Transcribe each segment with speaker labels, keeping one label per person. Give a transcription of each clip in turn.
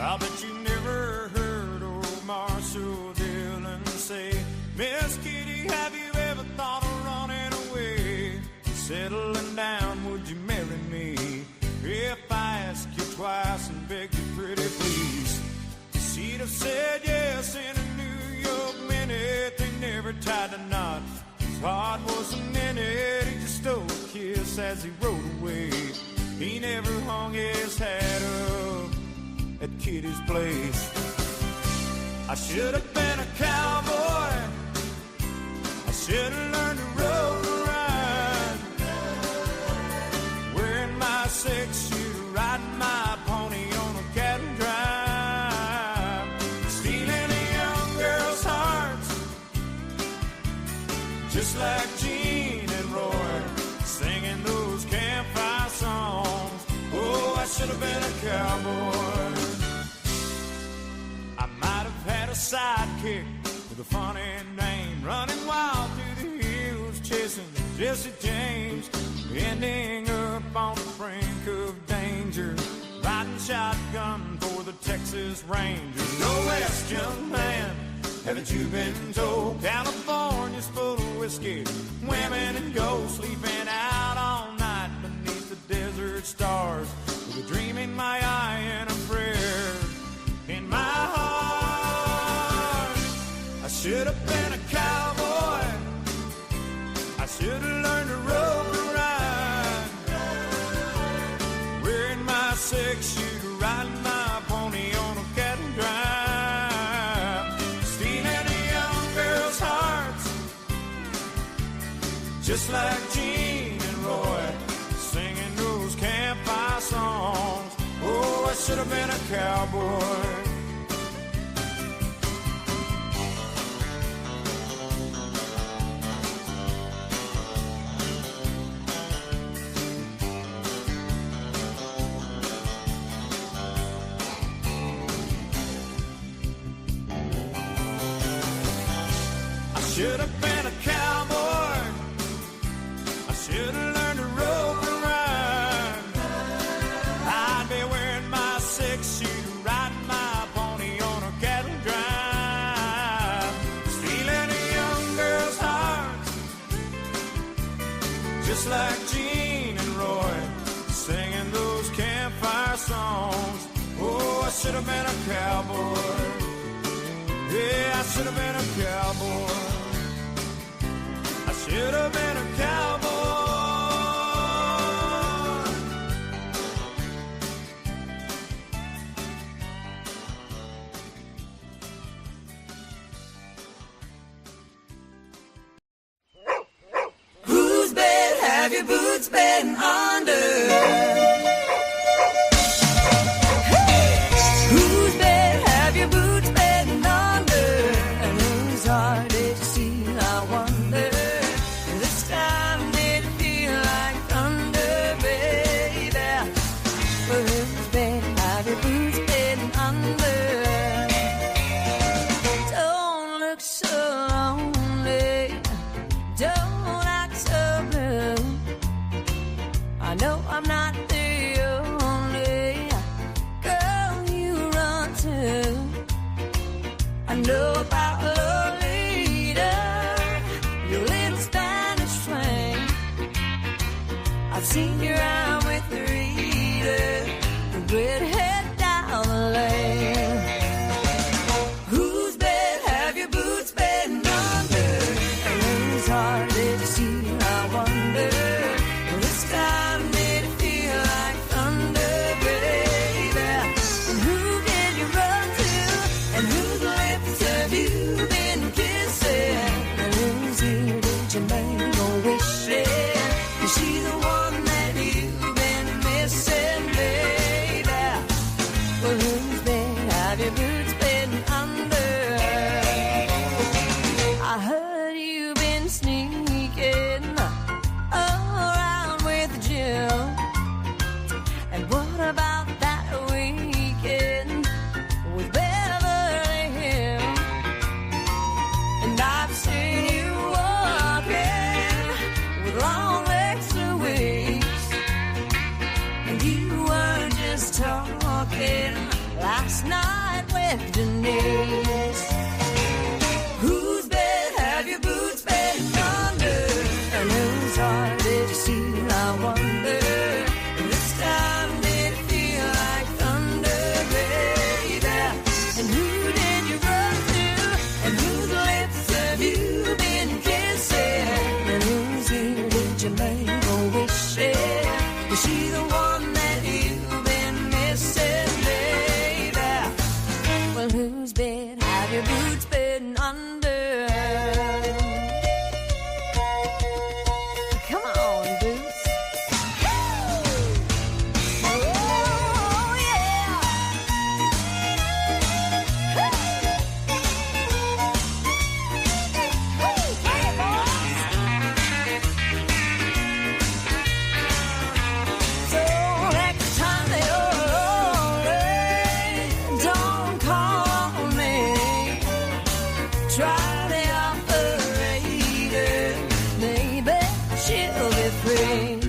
Speaker 1: I'll bet you never heard old Marshall Dillon say, Miss Kitty, have you ever thought of running away? Settling down, would you marry me? If I ask you twice and beg you pretty please. She'd have said yes in a New York minute. They never tied a knot. His heart wasn't in it. He just stole a kiss as he rode away. He never hung his hat up at Kitty's place. I should have been a cowboy. I should have learned to rope and ride, wearing my six-shooter, riding my pony on a cattle drive, stealing a young girl's hearts, just like Gene and Roy, singing those campfire songs. Oh, I should have been a cowboy. I might have had a sidekick with a funny name, running wild through the hills, chasing Jesse James, ending up on the brink of danger, riding shotgun for the Texas Rangers. No West, young man, haven't you been told? California's full of whiskey, women and gold, sleeping out all night beneath the desert stars, with a dream in my eye and a prayer in my heart. I should have been a cowboy. I should have learned to rope and ride, wearing my six-shooter, riding my pony on a cattle drive, stealing a young girl's hearts, just like Gene and Roy, singing those campfire songs. Oh, I should have been a cowboy. Should have been a cowboy. I should have learned to rope and ride. I'd be wearing my six-shooter, riding my pony on a cattle drive, stealing a young girl's heart, just like Gene and Roy, singing those campfire songs. Oh, I should have been a cowboy. Yeah, I should have been a cowboy. Should have been a cowboy.
Speaker 2: Whose bed have your boots been under? Whose bed have your boots been under? And whose heart did you see? I wonder. I'm not the only girl you run to. I know about Lolita, your little Spanish flame. I've seen you around with Rita, the redhead down the lane. Whose bed have your boots been under? And whose heart did you see? I wonder. This time did it feel like thunder, baby? And who did you run to? And whose lips have you been kissing? And whose ear did you make a wish in? Is she the one that you've been missing, baby? Well, whose bed have your boots been under? I heard you've been sneaking around with Jill. And what about that weekend with Beverly Hills? And I've seen you walking with long legs Louise. And you weren't just talking last night with Denise. Whose bed have your boots been under? And whose heart did you steal, I wonder? This time did it feel like thunder, baby? And who did you run to? And whose lips have you been kissing? And whose ear did you make a wish in? Was she the one that you've been missing, baby? Well, whose bed have your boots been under? Come on, boots. Oh, yeah. Hey, boys. So next time that you're lonely, don't call me. Try the operator, maybe she'll be free.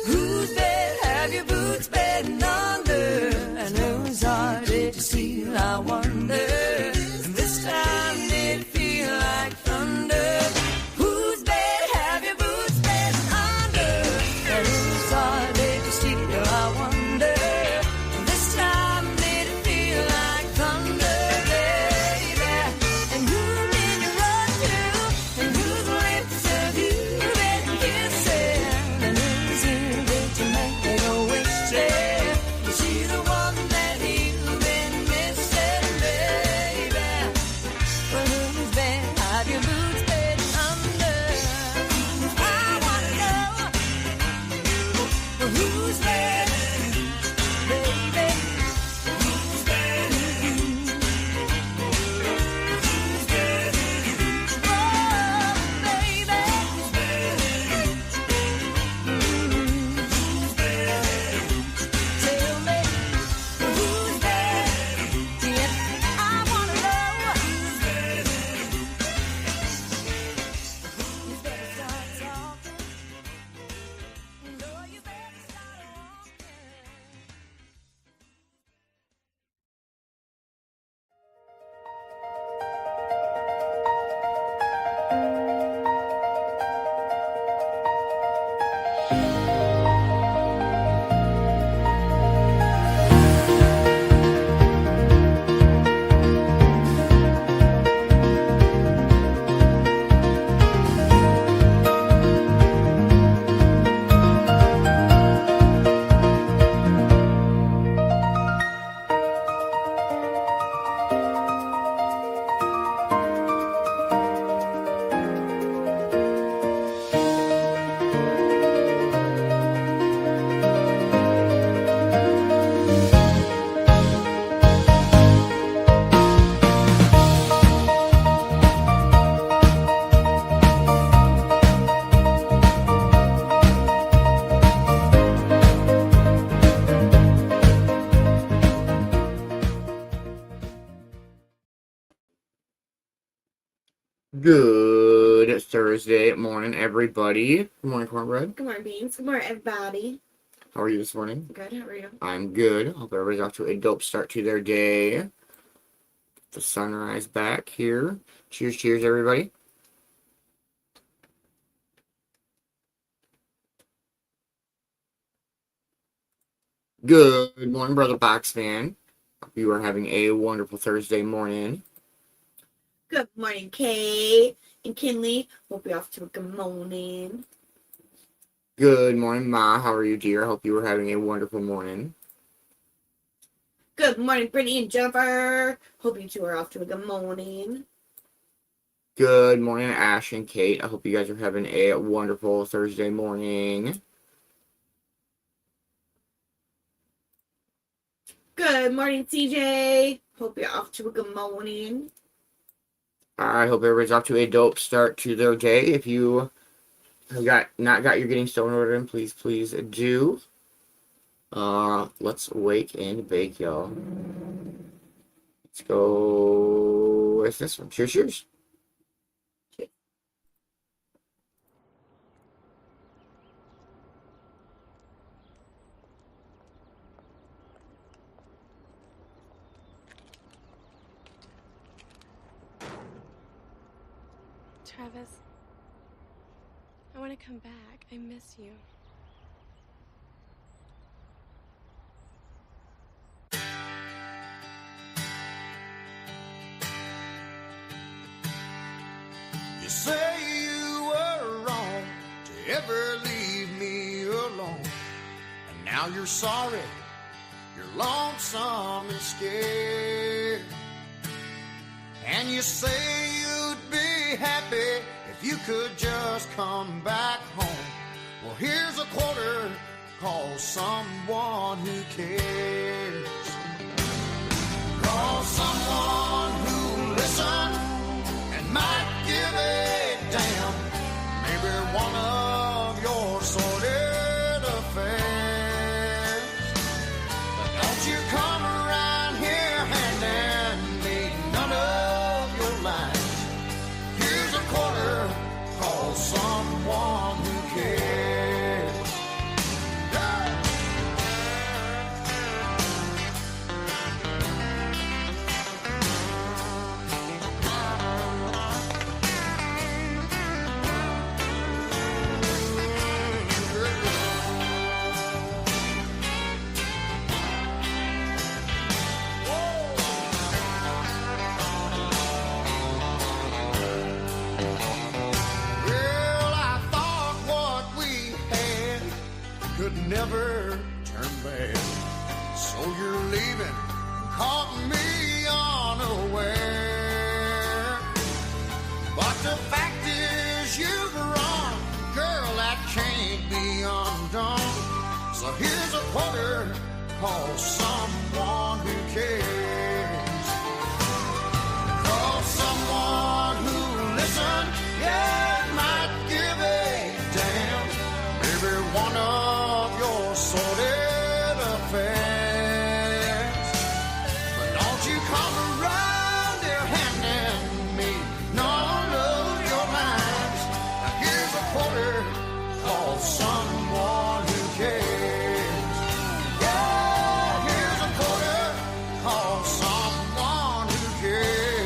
Speaker 2: Whose bed have your boots been under? And whose heart did you steal, I wonder? And this time did it feel like thunder? Whose bed have your boots been under? And whose heart did you steal, I wonder? And this time did it feel like thunder, baby? And who did you run to? And whose lips have you been kissing? And whose ear did you make a wish in? Was she the one that you've been missing, baby? Well, whose bed have your boots been under? I wanna know. Well, whose bed, baby? Whose bed? Whose bed? Oh, baby. Whose bed? Whose bed? Tell me, whose bed? Yeah, I wanna know. Whose bed? You better start talking. No, you better start walking.
Speaker 3: Good Thursday morning, everybody. Good morning, Cornbread.
Speaker 4: Good morning, Beans. Good morning, everybody.
Speaker 3: How are you this morning?
Speaker 4: Good, how are you?
Speaker 3: I'm good. Hope everybody's off to a dope start to their day. The sunrise back here. Cheers, cheers, everybody. Good morning, Brother Boxman. Hope you are having a wonderful Thursday morning.
Speaker 4: Good morning, Kay and Kinley. Hope you're off to a good morning.
Speaker 3: Good morning, Ma. How are you, dear? Hope you are having a wonderful morning.
Speaker 4: Good morning, Brittany and Jennifer. Hope you two are off to a good morning.
Speaker 3: Good morning, Ash and Kate. I hope you guys are having a wonderful Thursday morning.
Speaker 4: Good morning, CJ. Hope you're off to a good morning.
Speaker 3: I hope everybody's off to a dope start to their day. If you have not got your getting started order in, please do. Let's wake and bake, y'all. Let's go with this one. Cheers, cheers.
Speaker 5: Travis. I want to come back. I miss you.
Speaker 1: You say you were wrong to ever leave me alone, and now you're sorry, you're lonesome and scared. And you say you'd be happy if you could just come back home. Well, here's a quarter, call someone who cares. Call someone who listens and might give a damn. Maybe one of your sordid affairs. But don't you come around here handing me none of your lines. Here's a quarter, call someone who cares. Yeah. Well, I thought what we had could never turn bad. So you're leaving, caught me unaware. But the fact is you've run, girl, that can't be undone. So here's a quarter, call someone who cares. Call someone who listens, yeah, might give a damn. Maybe one of your sordid affairs. But don't you come around here handing me none of your lines. Now here's a quarter, call someone who cares. Yeah, here's a quarter, call someone who cares.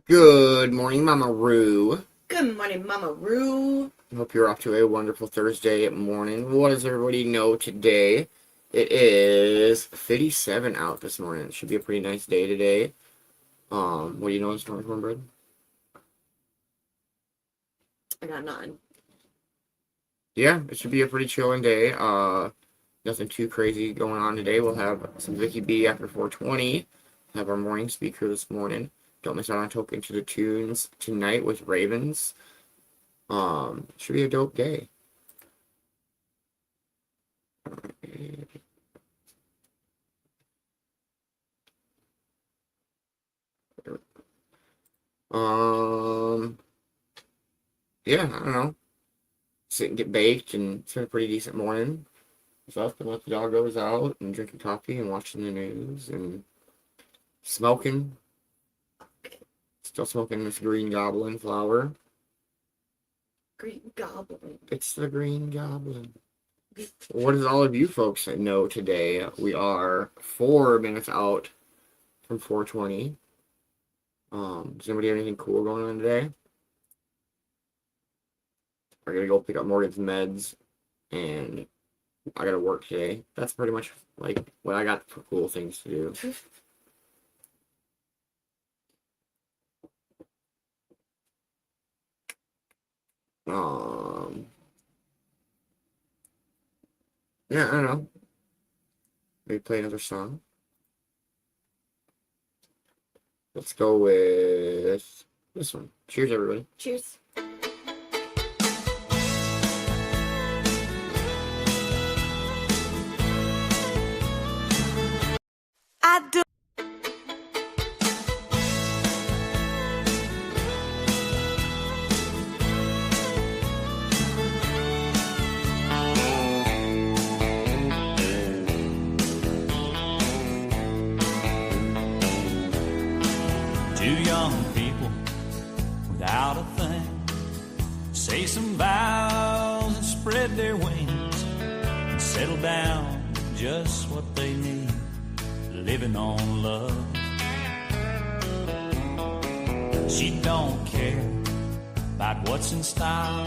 Speaker 3: Good morning, Mama Roo.
Speaker 4: Good morning, Mama Roo.
Speaker 3: I hope you're off to a wonderful Thursday morning. What does everybody know today? It is 57 out this morning. It should be a pretty nice day today. What do you know in Storm Cornbread?
Speaker 4: I got none.
Speaker 3: Yeah, it should be a pretty chilling day. Nothing too crazy going on today. We'll have some Vicki B after 4:20. Have our morning speaker this morning. Don't miss out on Token to the Tunes tonight with Ravens. Should be a dope day. Yeah, I don't know. Sit and get baked, and it's been a pretty decent morning. So I've been let the doggos out and drinking coffee and watching the news and smoking. Still smoking this Green Goblin flower.
Speaker 4: Green Goblin.
Speaker 3: It's the Green Goblin. What does all of you folks know today? We are 4 minutes out from 4:20. Does anybody have anything cool going on today? I gotta go pick up Morgan's meds, and I gotta work today. That's pretty much like what I got for cool things to do. Yeah, I don't know. Maybe play another song. Let's go with this one. Cheers, everybody.
Speaker 4: Cheers.
Speaker 2: I do.
Speaker 6: Two young people without a thing say some vows
Speaker 1: down just what they need, living on love. She don't care about what's in style.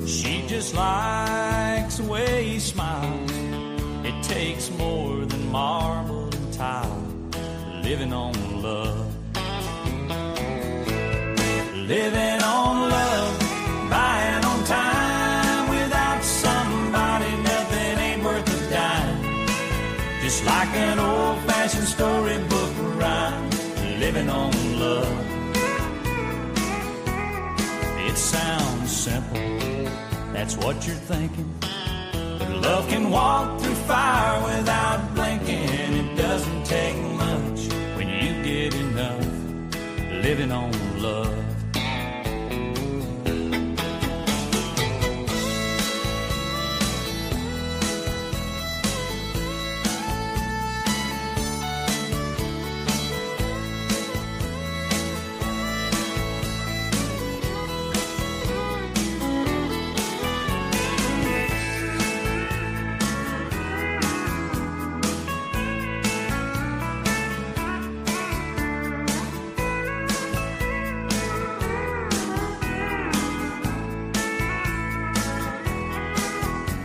Speaker 1: She just likes the way he smiles. It takes more than marble and tile, living on love. Living on love, buying on time. Without somebody, nothing ain't worth a dime. Just like an old-fashioned storybook rhyme, living on love. It sounds simple, that's what you're thinking. But love can walk through fire without blinking. It doesn't take much when you get enough, living on love.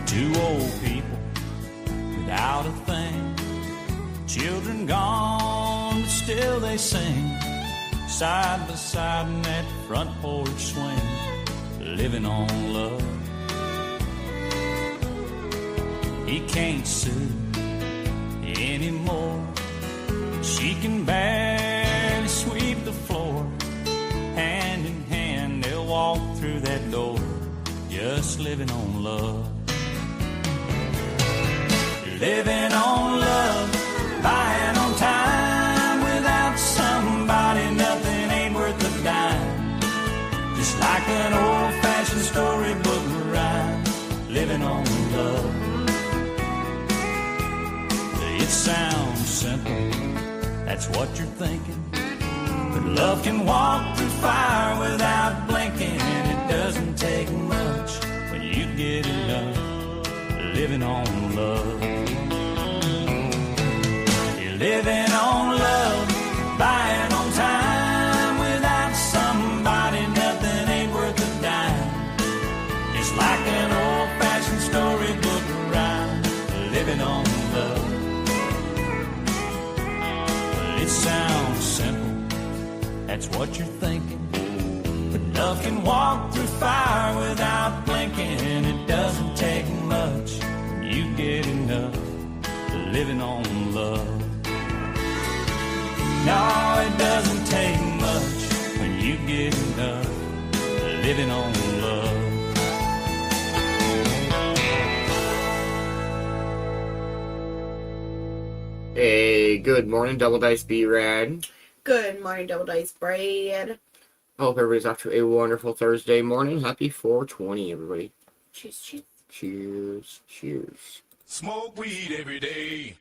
Speaker 1: Two old people without a thing, children gone, but still they sing, side by side in that front porch swing, living on love. He can't sue anymore. She can barely sweep the floor. Hand in hand they'll walk through that door, just living on love. Living on love, buying on time. Without somebody, nothing ain't worth a dime. Just like an old-fashioned storybook rhyme, living on love. It sounds simple, that's what you're thinking. But love can walk through fire without blinking. It doesn't take much when you get enough, living on love. You're living on love, buying on time. Without somebody, nothing ain't worth a dime. It's like an old-fashioned storybook rhyme, living on love. It sounds simple, that's what you're thinking. But love can walk through fire without blinking. It doesn't take much when you get enough, living on love. No, it doesn't take much when you get enough, living on love.
Speaker 3: Hey, good morning, Double Dice B-Rad.
Speaker 4: Good morning, Double Dice Bread.
Speaker 3: I hope everybody's off to a wonderful Thursday morning. Happy 420, everybody.
Speaker 4: Cheers, cheers.
Speaker 3: Cheers, cheers.
Speaker 6: Smoke weed every day.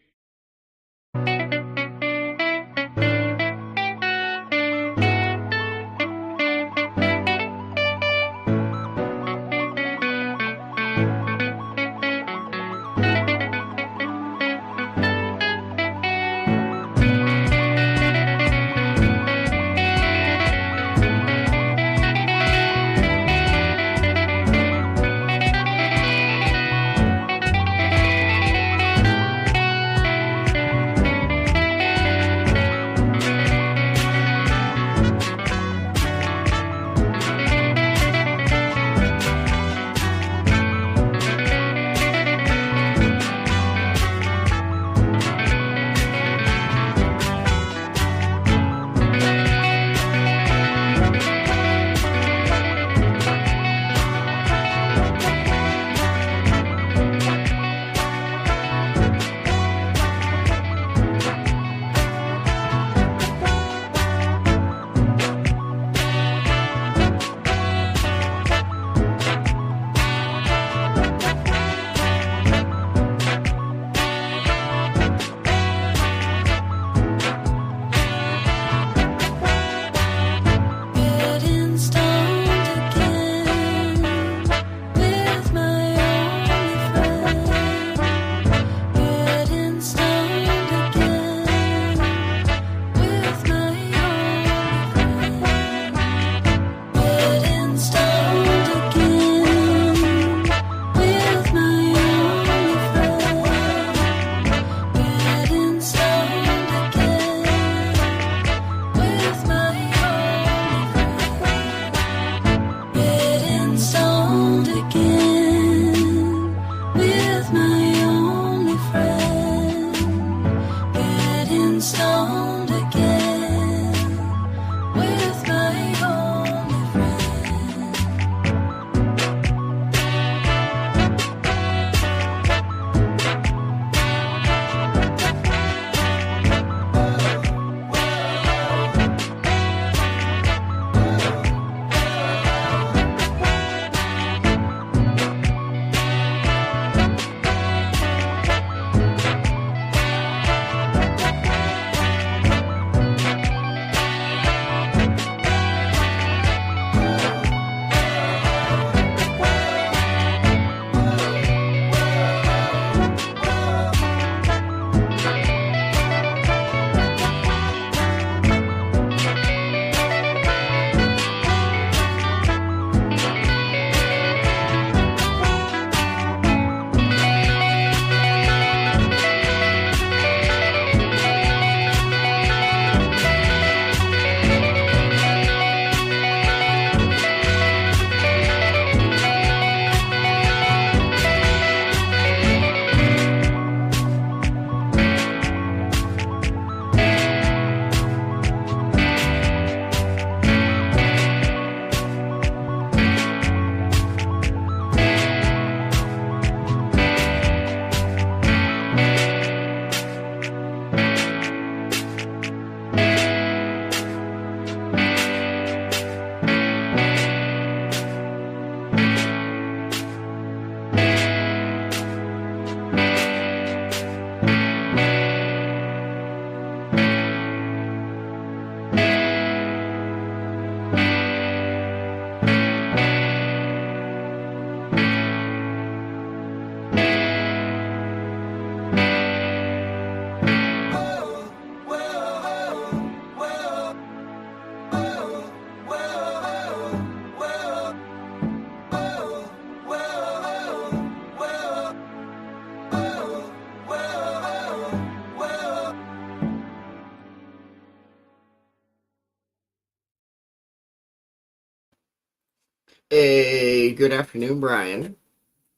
Speaker 3: Hey, good afternoon, Brian.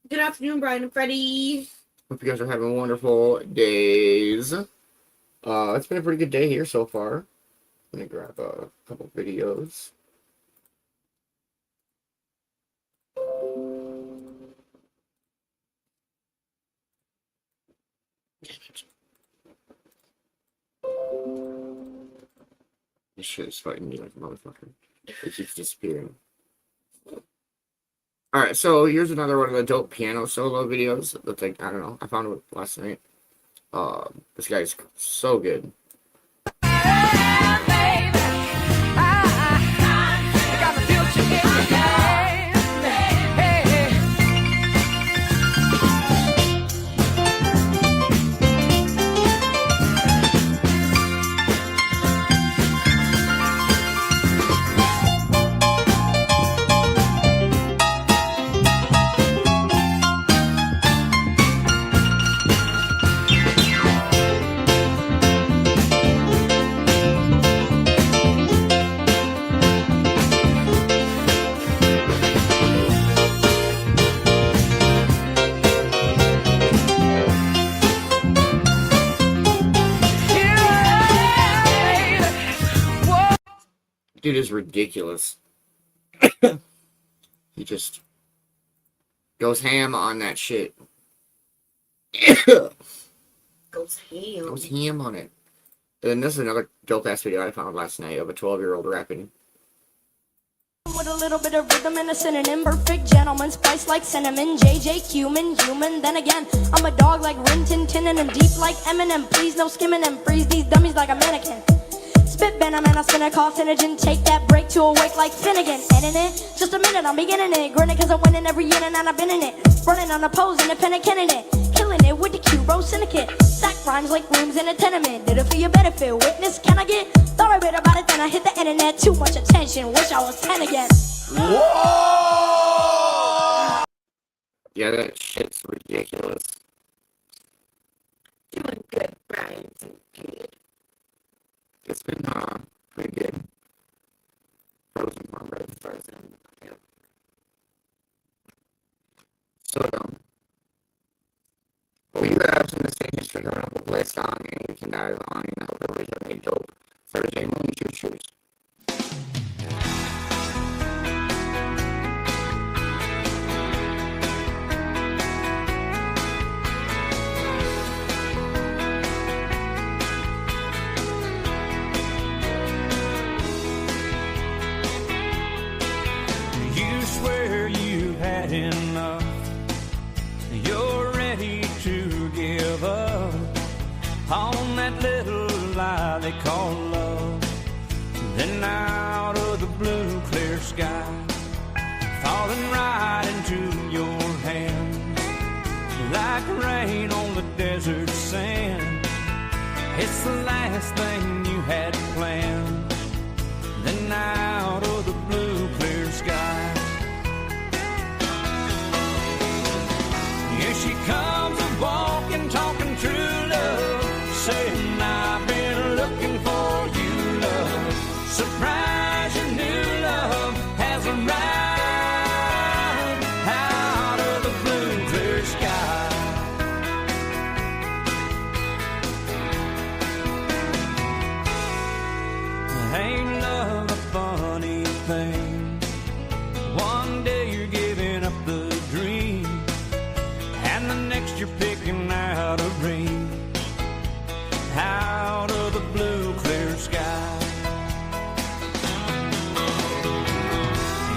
Speaker 4: Good afternoon, Brian and Freddie.
Speaker 3: Hope you guys are having wonderful days. It's been a pretty good day here so far. Let me grab a couple videos. This shit is fighting me like a motherfucker. It keeps disappearing. Alright, so here's another one of the dope piano solo videos. That's like, I don't know, I found it last night. This guy's so good. Dude is ridiculous. He just goes ham on that shit.
Speaker 4: Goes ham.
Speaker 3: Goes ham on it. And this is another dope ass video I found last night of a 12-year-old rapping.
Speaker 2: With a little bit of rhythm and a synonym, perfect gentleman, spice like cinnamon, JJ human. Then again, I'm a dog like Rin Tin Tin, and I'm deep like Eminem. Please no skimming and freeze these dummies like a mannequin. Spit venom and I'll spin a carcinogen. Take that break to awake like Finnegan. Ending it, just a minute, I'm beginning it. Grinning cause I'm winning every unit and I've been in it. Running on a pose, independent candidate. Killing it with the Q-Bro syndicate. Stack rhymes like rooms in a tenement. Did it for your benefit, witness can I get? Thought I read about it, then I hit the internet. Too much attention, wish I was 10 again.
Speaker 3: Whoa! Yeah, that shit's ridiculous. Doing good, Brian. Good. It's been pretty good. Frozen cornbread as far as yeah. So dumb. Well, you have some mistakes for going up a play song and you can dive on, you know, the originally dope Thursday morning choo-choos.
Speaker 1: Enough, you're ready to give up on that little lie they call love. Then out of the blue clear sky, falling right into your hands like rain on the desert sand. It's the last thing you had planned. Then out of the blue clear sky, here she comes a-walking, talking true love, saying I've been looking for you, love. Surprise, your new love has arrived out of the blue clear sky. Ain't love a funny thing? One day you're giving up the dream, and the next you're picking out a ring out of the blue clear sky.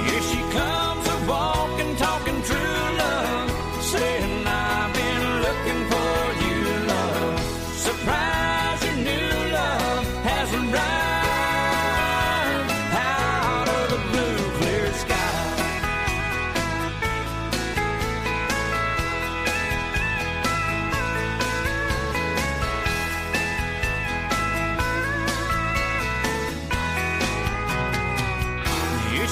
Speaker 1: Here she comes a-walking, talking true love, saying I've been looking for you, love. Surprise, your new love has arrived out of the blue clear sky.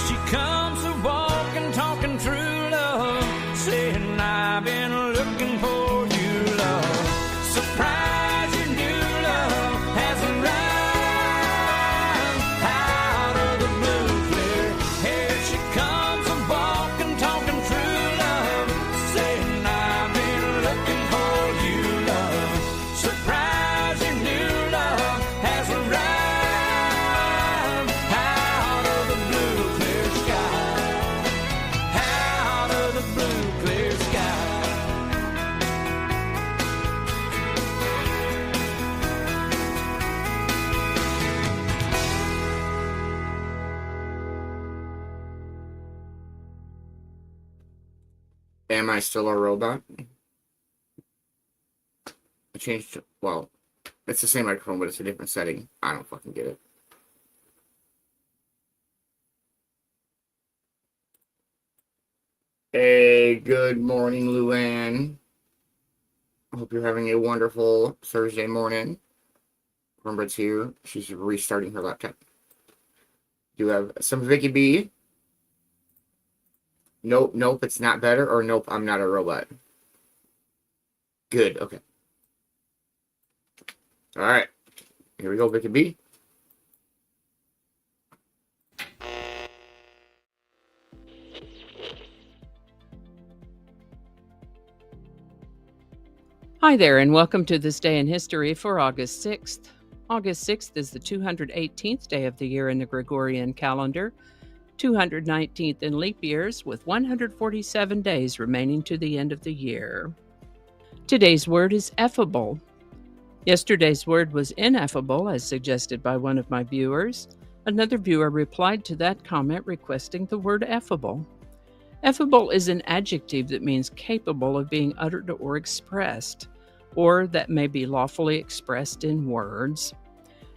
Speaker 1: She comes a-walking, talking true love, saying I've been looking for you, love. Surprise, your new love has arrived
Speaker 3: Am I still a robot? I changed, well, it's the same microphone, but it's a different setting. I don't fucking get it. Hey, good morning, Luann. I hope you're having a wonderful Thursday morning. Cornbread's here. She's restarting her laptop. Do you have some Vicki B? Nope, it's not better, or nope, I'm not a robot. Good, okay. All right, here we go, Vicki B.
Speaker 7: Hi there, and welcome to This Day in History for August 6th. August 6th is the 218th day of the year in the Gregorian calendar, 219th in leap years, with 147 days remaining to the end of the year. Today's word is effable. Yesterday's word was ineffable, as suggested by one of my viewers. Another viewer replied to that comment requesting the word effable. Effable is an adjective that means capable of being uttered or expressed, or that may be lawfully expressed in words.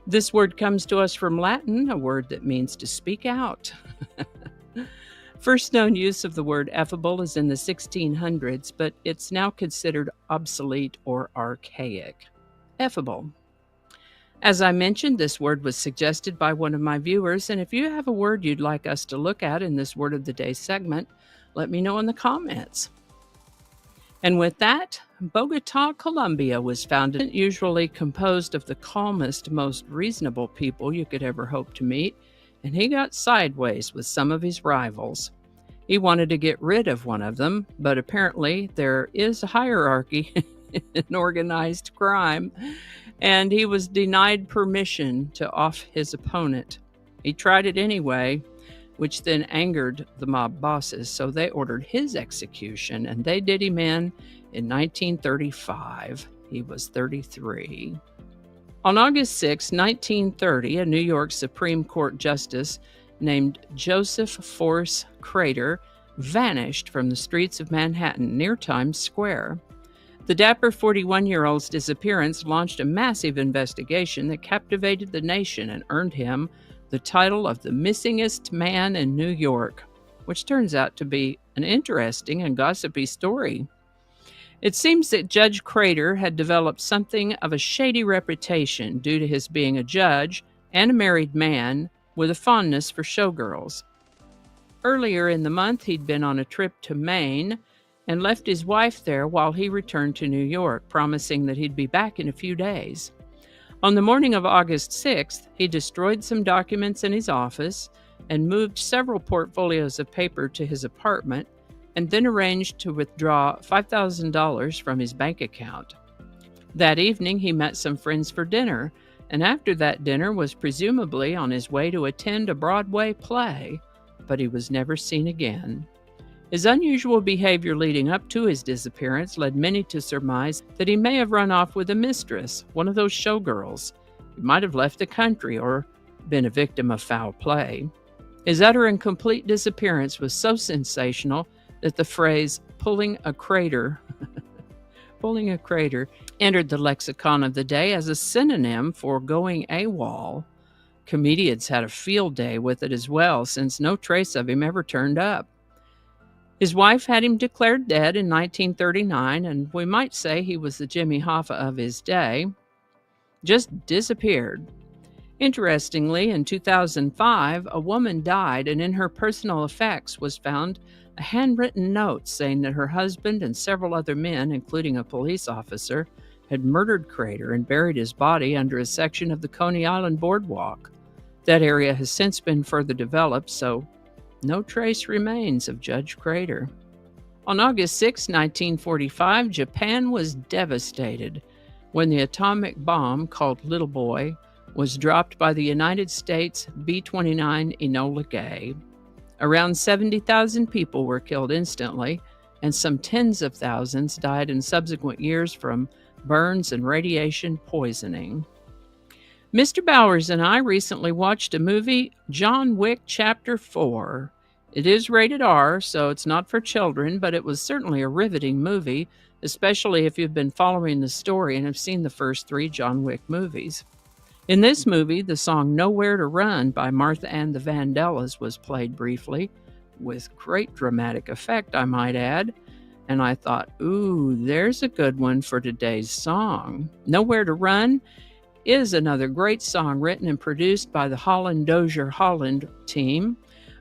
Speaker 7: This word comes to us from Latin, a word that means to speak out. First known use of the word effable is in the 1600s, but it's now considered obsolete or archaic. Effable. As I mentioned, this word was suggested by one of my viewers, and if you have a word you'd like us to look at in this Word of the Day segment, let me know in the comments. And with that, Bogota, Colombia was founded, usually composed of the calmest, most reasonable people you could ever hope to meet, and he got sideways with some of his rivals. He wanted to get rid of one of them, but apparently there is a hierarchy in organized crime, and he was denied permission to off his opponent. He tried it anyway, which then angered the mob bosses, so they ordered his execution, and they did him in 1935. He was 33. On August 6, 1930, a New York Supreme Court justice named Joseph Force Crater vanished from the streets of Manhattan near Times Square. The dapper 41-year-old's disappearance launched a massive investigation that captivated the nation and earned him the title of the missingest man in New York, which turns out to be an interesting and gossipy story. It seems that Judge Crater had developed something of a shady reputation due to his being a judge and a married man with a fondness for showgirls. Earlier in the month, he'd been on a trip to Maine and left his wife there while he returned to New York, promising that he'd be back in a few days. On the morning of August 6th, he destroyed some documents in his office and moved several portfolios of paper to his apartment, and then arranged to withdraw $5,000 from his bank account. That evening, he met some friends for dinner, and after that dinner was presumably on his way to attend a Broadway play, but he was never seen again. His unusual behavior leading up to his disappearance led many to surmise that he may have run off with a mistress, one of those showgirls. He might have left the country or been a victim of foul play. His utter and complete disappearance was so sensational that the phrase pulling a crater entered the lexicon of the day as a synonym for going AWOL. Comedians had a field day with it as well, since no trace of him ever turned up. His wife had him declared dead in 1939, and we might say he was the Jimmy Hoffa of his day. Just disappeared. Interestingly, in 2005, a woman died, and in her personal effects was found a handwritten note saying that her husband and several other men, including a police officer, had murdered Crater and buried his body under a section of the Coney Island boardwalk. That area has since been further developed, so no trace remains of Judge Crater. On August 6, 1945, Japan was devastated when the atomic bomb called Little Boy was dropped by the United States B-29 Enola Gay. Around 70,000 people were killed instantly, and some tens of thousands died in subsequent years from burns and radiation poisoning. Mr. Bowers and I recently watched a movie, John Wick Chapter 4. It is rated R, so it's not for children, but it was certainly a riveting movie, especially if you've been following the story and have seen the first 3 John Wick movies. In this movie, the song Nowhere to Run by Martha and the Vandellas was played briefly, with great dramatic effect, I might add. And I thought, ooh, there's a good one for today's song. Nowhere to Run is another great song written and produced by the Holland Dozier Holland team.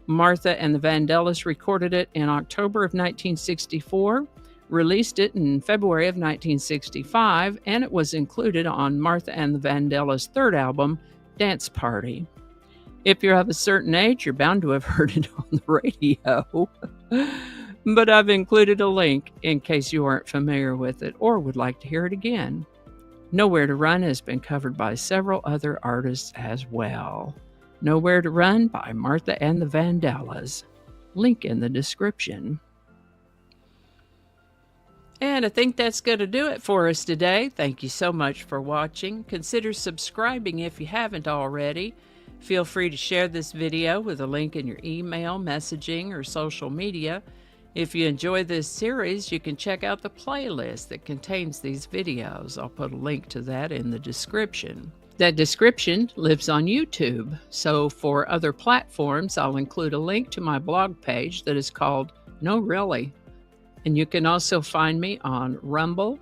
Speaker 7: Martha and the Vandellas recorded it in October of 1964, released it in February of 1965, and it was included on Martha and the Vandellas' third album, Dance Party. If you're of a certain age, you're bound to have heard it on the radio. But I've included a link in case you aren't familiar with it or would like to hear it again. Nowhere to Run has been covered by several other artists as well. Nowhere to Run by Martha and the Vandellas. Link in the description. And I think that's going to do it for us today. Thank you so much for watching. Consider subscribing if you haven't already. Feel free to share this video with a link in your email, messaging, or social media. If you enjoy this series, you can check out the playlist that contains these videos. I'll put a link to that in the description. That description lives on YouTube, so for other platforms, I'll include a link to my blog page that is called No Really. And you can also find me on Rumble,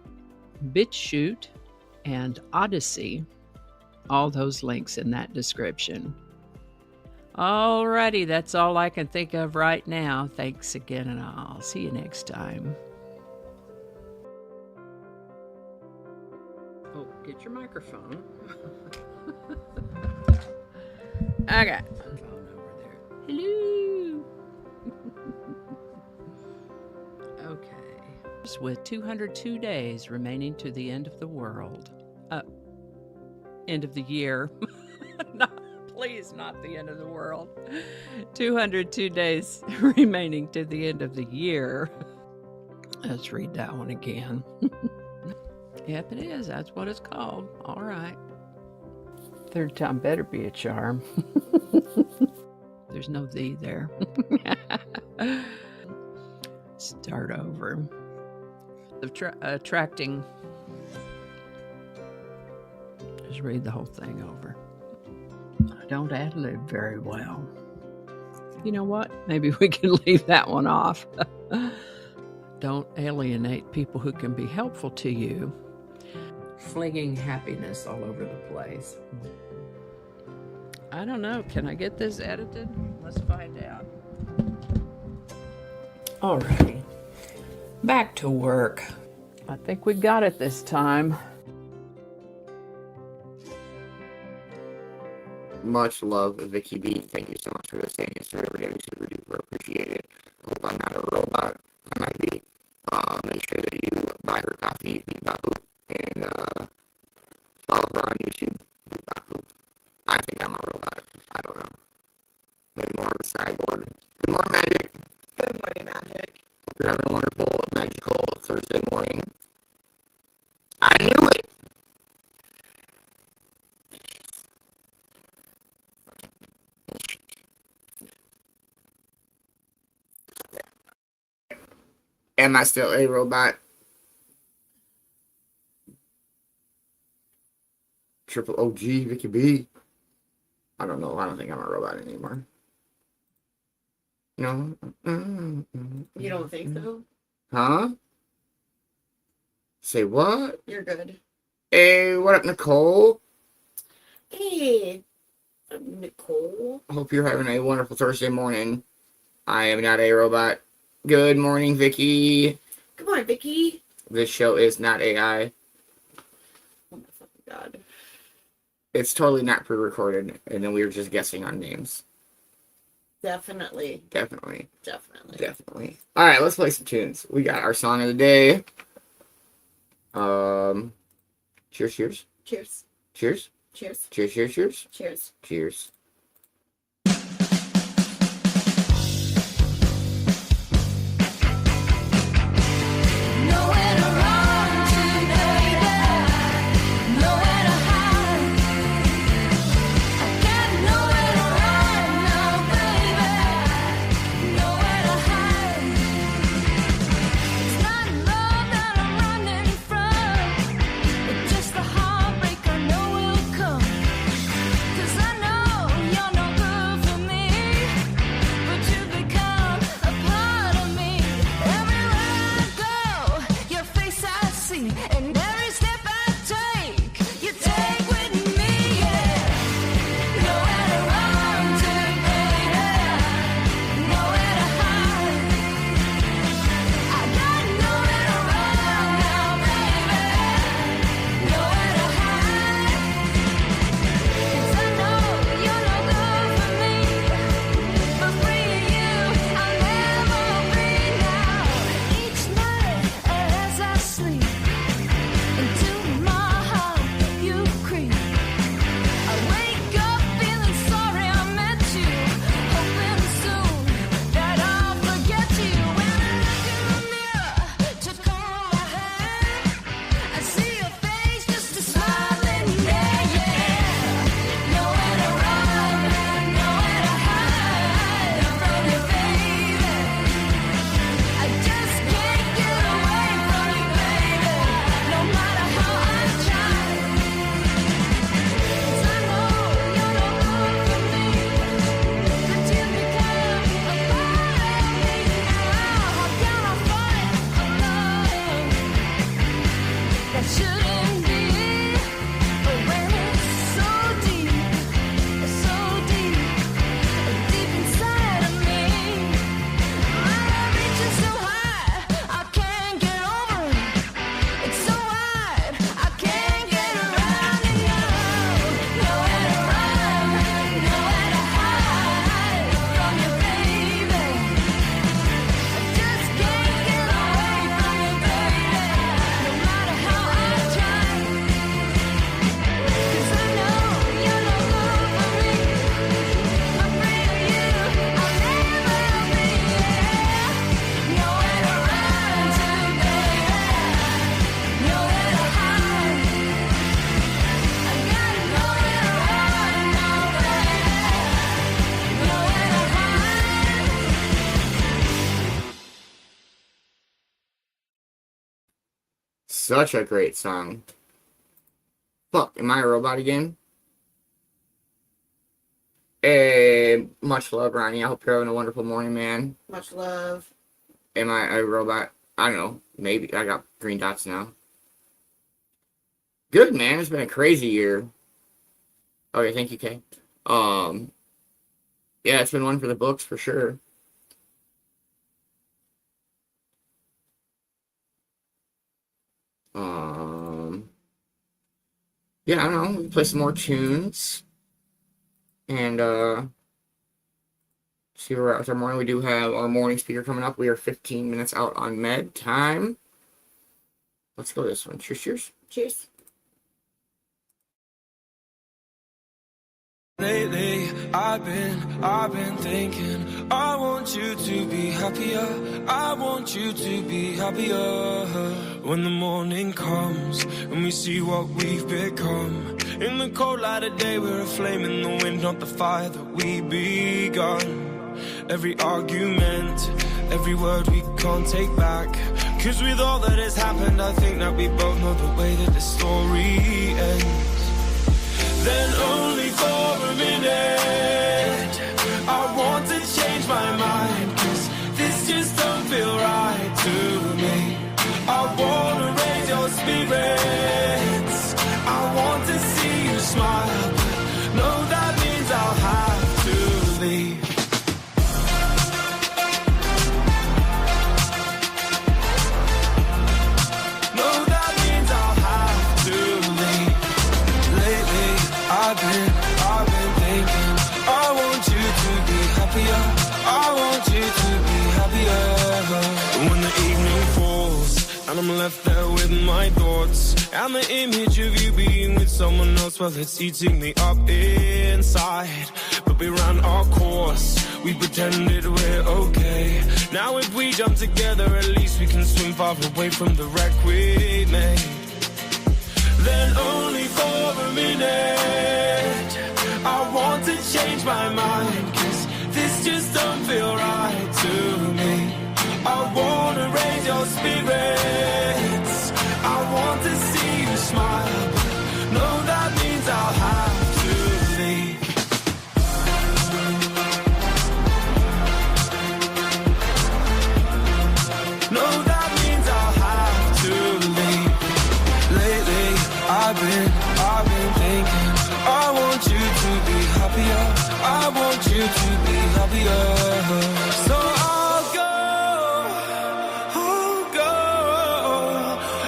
Speaker 7: BitChute, and Odyssey. All those links in that description. Alrighty, that's all I can think of right now. Thanks again, and I'll see you next time. Oh, get your microphone. I got my phone over there. Hello. Okay. With 202 days remaining to the end of the world. End of the year. Please, not the end of the world. 202 days remaining to the end of the year. Let's read that one again. Yep, it is. That's what it's called. All right. Third time better be a charm. There's no "the" there. Start over. Attracting. Just read the whole thing over. I don't ad-lib very well. You know what? Maybe we can leave that one off. Don't alienate people who can be helpful to you. Flinging happiness all over the place. I don't know. Can I get this edited? Let's find out. Alrighty. Back to work. I think we got it this time.
Speaker 3: Much love, Vicki B. Thank you so much for this thing. It's very super duper appreciated. Hope I'm not a robot. I might be. Make sure that you buy her coffee, and follow her on YouTube. I think I'm a robot. I don't know. Maybe more of a cyborg. Good morning, Magic.
Speaker 4: Good morning, Magic.
Speaker 3: Hope you're having a wonderful, magical Thursday morning. I knew it. Am I still a robot? Triple OG, Vicki B. I don't know. I don't think I'm a robot anymore. No.
Speaker 4: You don't think so?
Speaker 3: Huh? Say what?
Speaker 4: You're good.
Speaker 3: Hey, what up, Nicole?
Speaker 4: Hey, Nicole.
Speaker 3: I hope you're having a wonderful Thursday morning. I am not a robot. Good morning, Vicki.
Speaker 4: Good morning, Vicki.
Speaker 3: This show is not AI.
Speaker 4: Oh my fucking god.
Speaker 3: It's totally not pre-recorded, and then we were just guessing on names.
Speaker 4: Definitely.
Speaker 3: Definitely. All right, let's play some tunes. We got our song of the day. Cheers, cheers.
Speaker 4: Cheers.
Speaker 3: Cheers.
Speaker 4: Cheers.
Speaker 3: Cheers, cheers, cheers.
Speaker 4: Cheers.
Speaker 3: Cheers.
Speaker 2: Nowhere to run to, baby. Nowhere to hide. I got nowhere to run now, baby.
Speaker 3: such a great song. Fuck, am I a robot again? Hey, much love, Ronnie. I hope you're having a wonderful morning, man.
Speaker 4: Much love.
Speaker 3: Am I a robot? I don't know. Maybe. I got green dots now. Good, man. It's been a crazy year. Okay, thank you, Kay. Yeah, it's been one for the books for sure. Yeah, I don't know. We can play some more tunes. And, see where we're at with our morning. We do have our morning speaker coming up. We are 15 minutes out on med time. Let's go this one. Cheers, cheers.
Speaker 4: Cheers.
Speaker 1: Lately, I've been thinking, I want you to be happier. I want you to be happier. When the morning comes and we see what we've become. In the cold light of day, we're a flame in the wind, not the fire that we begun. Every argument, every word we can't take back. Cause with all that has happened, I think that we both know the way that the story ends. Then only for a minute I want to change my mind, cause this just don't feel right to me. I wanna raise your spirits, I want to see you smile, but no, that means I'll have to leave. I've been thinking, I want you to be happier. I want you to be happier. When the evening falls and I'm left there with my thoughts, and the image of you being with someone else, well, it's eating me up inside. But we ran our course, we pretended we're okay. Now if we jump together, at least we can swim far away from the wreck we made. Then only for a minute I want to change my mind, cause this just don't feel right to me. I wanna raise your spirits, I want to see you smile, but no, that means I'll have to leave. No, that means I'll have to leave. Lately, I've been thinking, I want you to be happier. I want you to be happier. So I'll go,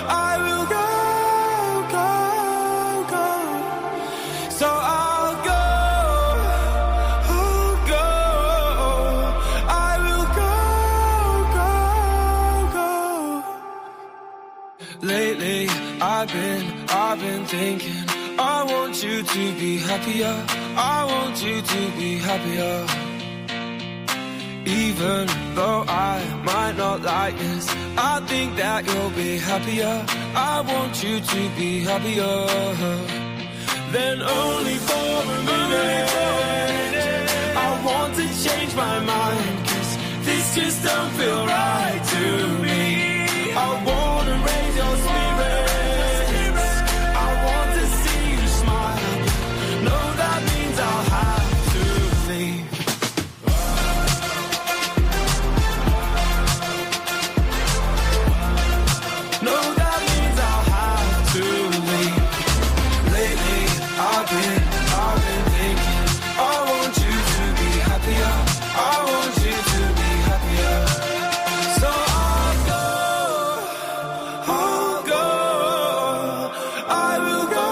Speaker 1: I will go. So I'll go, I will go. Lately, I've been thinking, I want you to be happier. I want you to be happier. Even though I might not like this, I think that you'll be happier. I want you to be happier. Then only for a minute I want to change my mind, cause this just don't feel right to me. I wanna raise your spirits, I want to see you smile. No, that means I'll have to leave. No, that means I'll have to leave. Lately, I've been thinking, I want you to be happier. I want you to be happier. So I'll go, I will go.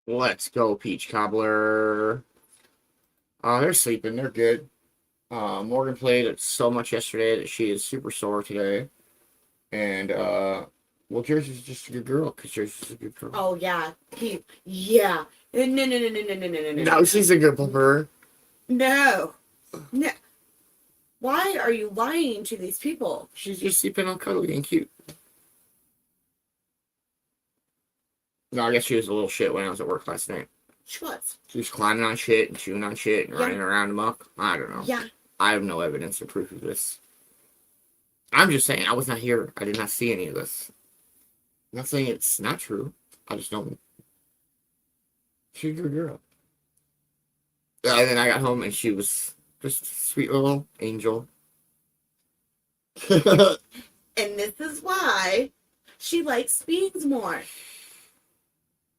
Speaker 3: Let's go, Peach Cobbler. They're sleeping. They're good. Morgan played so much yesterday that she is super sore today. And, well, Jersey's just a good girl, because Jersey's a good girl.
Speaker 4: Oh, yeah. Yeah. No.
Speaker 3: No, she's a good pooper.
Speaker 4: No. Why are you lying to these people?
Speaker 3: She's just sleeping all cuddly and cute. No, I guess she was a little shit when I was at work last night.
Speaker 4: She was.
Speaker 3: She was climbing on shit and chewing on shit and running around amok. I don't know.
Speaker 4: Yeah.
Speaker 3: I have no evidence or proof of this. I'm just saying, I was not here. I did not see any of this. I'm not saying it's not true. I just don't. She's a good girl. And then I got home and she was just a sweet little angel.
Speaker 4: And this is why she likes Beanz more.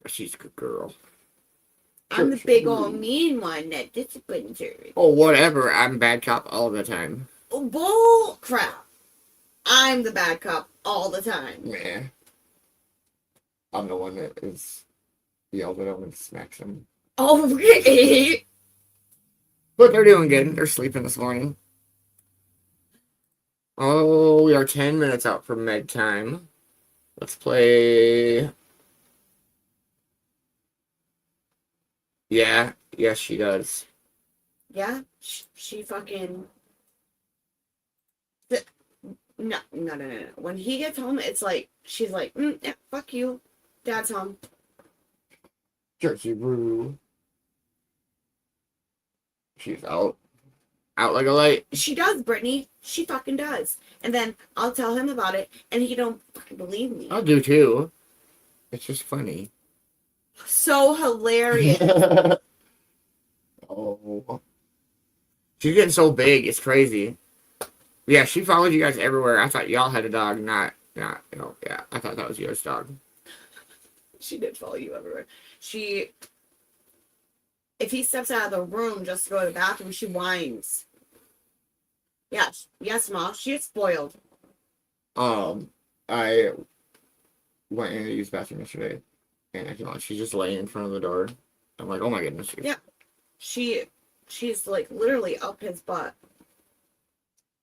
Speaker 3: She's a good girl.
Speaker 4: I'm the big old mean one that disciplines her.
Speaker 3: Oh, whatever. I'm a bad cop all the time.
Speaker 4: Bull crap. I'm the bad cop all the time.
Speaker 3: Yeah. I'm the one that is yelled at him and smacks him.
Speaker 4: Oh, really?
Speaker 3: But they're doing good. They're sleeping this morning. Oh, we are 10 minutes out from med time. Let's play. Yeah. Yes, she does.
Speaker 4: Yeah? She fucking... No. When he gets home, it's like, she's like, yeah, fuck you. Dad's home.
Speaker 3: Jersey Brew. She's out. Out like a light.
Speaker 4: She does, Brittany. She fucking does. And then I'll tell him about it, and he don't fucking believe me.
Speaker 3: I'll do too. It's just funny.
Speaker 4: So hilarious.
Speaker 3: Oh. She's getting so big, it's crazy. Yeah, she followed you guys everywhere. I thought y'all had a dog, not, yeah, I thought that was yours dog.
Speaker 4: She did follow you everywhere. If he steps out of the room just to go to the bathroom, she whines. Yes, Ma, she is spoiled.
Speaker 3: I went in to use the bathroom yesterday, and I came out, she's just laying in front of the door. I'm like, oh my goodness.
Speaker 4: Yeah. She's like literally up his butt.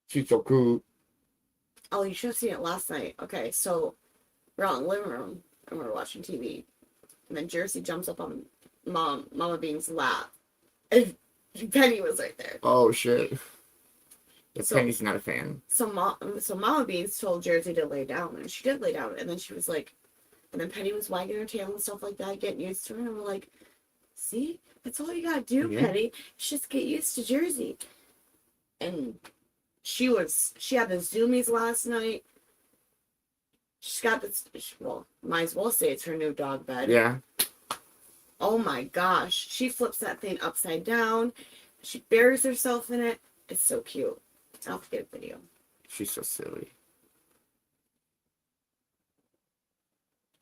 Speaker 3: She's so cool.
Speaker 4: Oh, you should have seen it last night. Okay, so we're out in the living room and we're watching TV. And then Jersey jumps up on Mama Bean's lap. And Penny was right there.
Speaker 3: Oh shit. Yeah,
Speaker 4: So-
Speaker 3: Penny's not a fan.
Speaker 4: So Mama Beans told Jersey to lay down, and she did lay down. And then she was like, and then Penny was wagging her tail and stuff like that, getting used to her. And we're like, see, that's all you gotta do,
Speaker 3: Yeah.
Speaker 4: Penny. Just get used to Jersey. And she had the zoomies last night. She's got this, well, might as well say it's her new dog bed.
Speaker 3: Yeah.
Speaker 4: Oh my gosh. She flips that thing upside down. She buries herself in it. It's so cute. I'll get a video.
Speaker 3: She's so silly.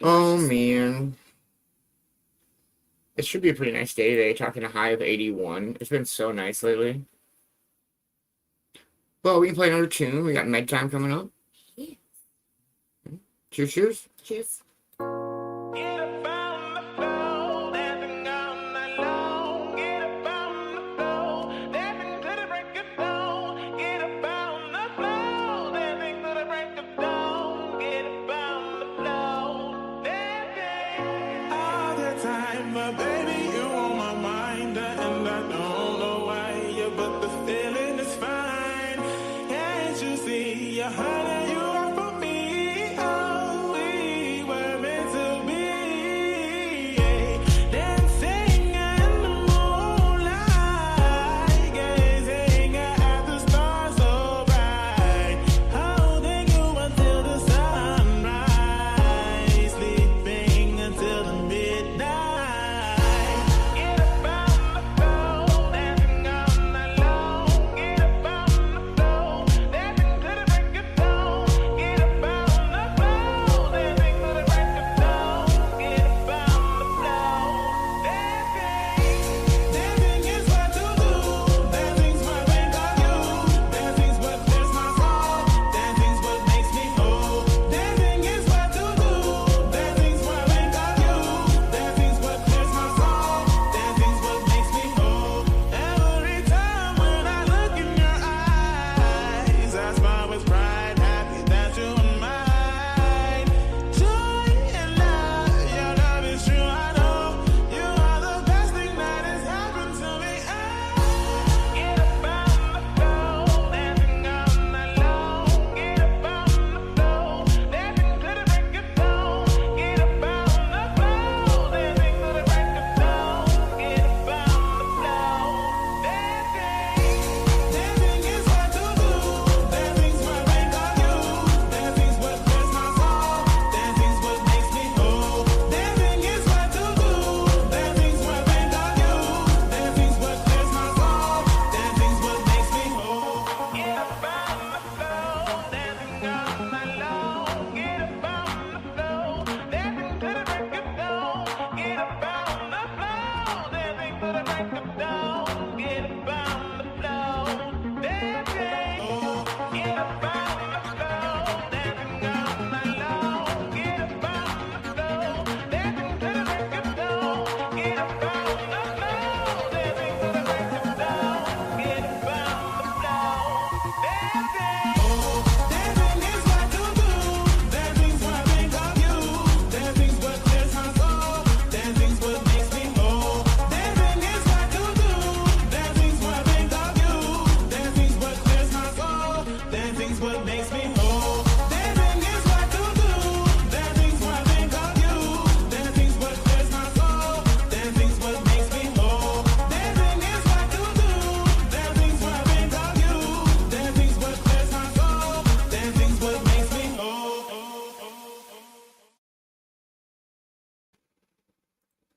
Speaker 3: Oh man. It should be a pretty nice day today, talking a high of 81. It's been so nice lately. Well, we can play another tune. We got med time coming up.
Speaker 4: Yeah.
Speaker 3: Cheers, cheers.
Speaker 4: Cheers.
Speaker 6: Get up on the floor, dancing all night long. Get up on the floor, dancing to the break of dawn. Get up on the floor, dancing to the break of dawn. Get up on the floor, dancing all the time. But baby, you on my mind, and I don't know why, but the feeling is fine. Can't you see, honey, you are for me? Oh, we were meant to be, dancing in the moonlight, gazing at the stars so bright, holding you until the sunrise, sleeping until the midnight.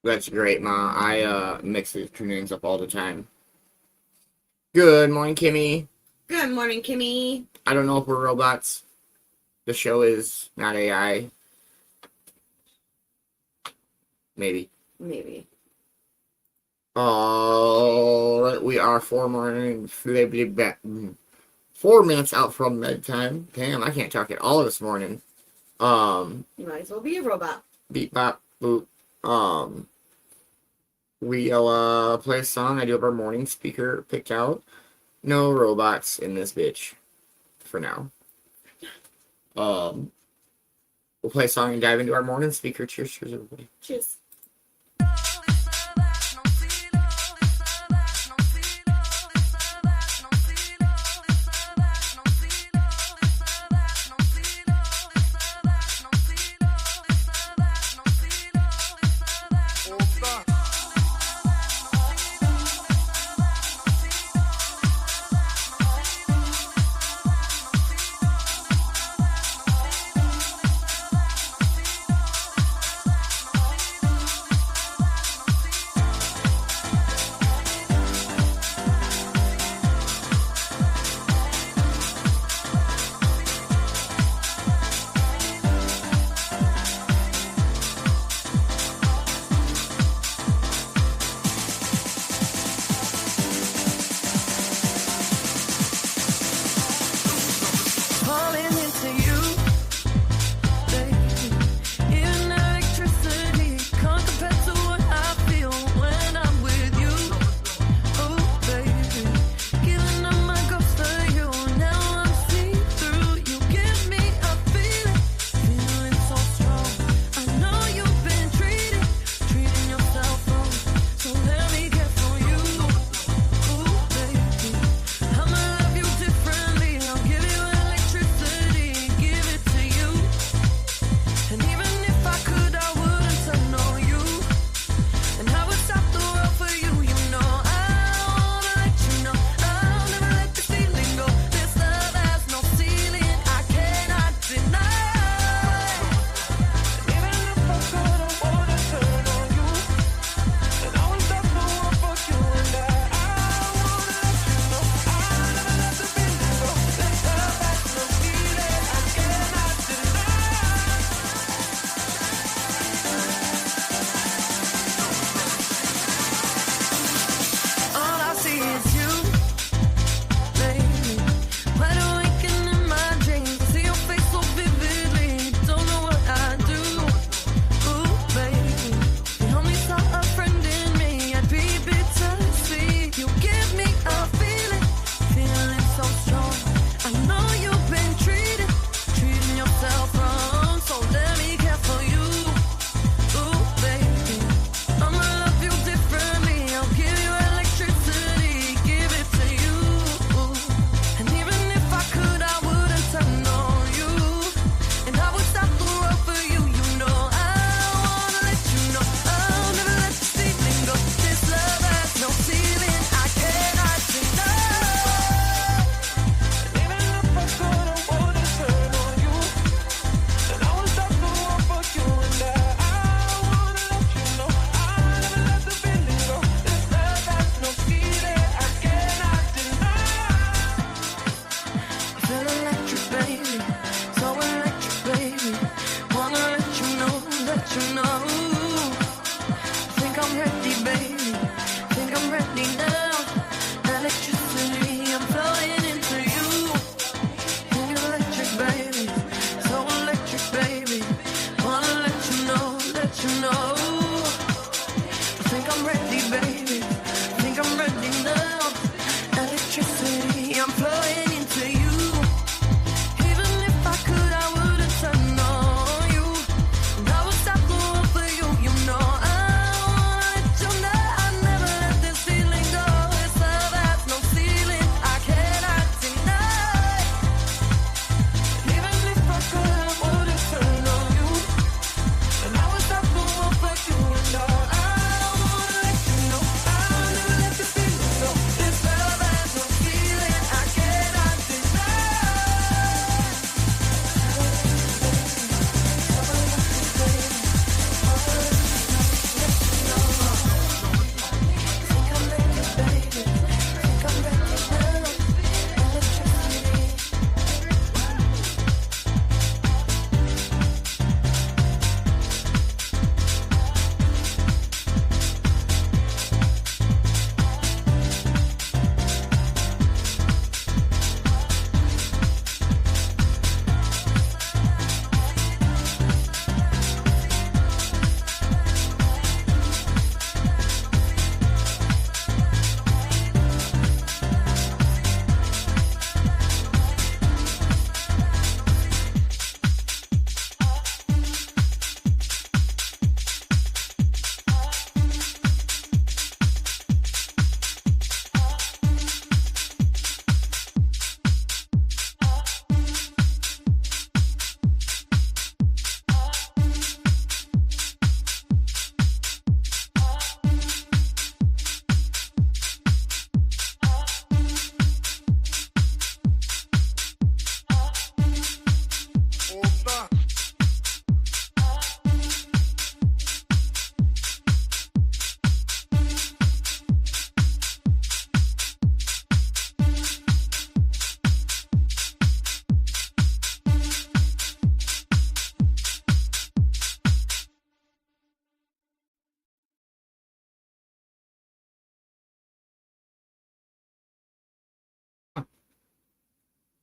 Speaker 3: That's great, Ma. I mix the two names up all the time. Good morning, Kimmy.
Speaker 4: Good morning, Kimmy.
Speaker 3: I don't know if we're robots. The show is not AI. Maybe.
Speaker 4: Maybe.
Speaker 3: Alright, we are 4 minutes out from bedtime. Damn, I can't talk at all this morning.
Speaker 4: You might as well be a robot.
Speaker 3: Beep bop boop. We'll play a song. I do have our morning speaker picked out. No robots in this bitch. For now. We'll play a song and dive into our morning speaker. Cheers, cheers, everybody.
Speaker 4: Cheers.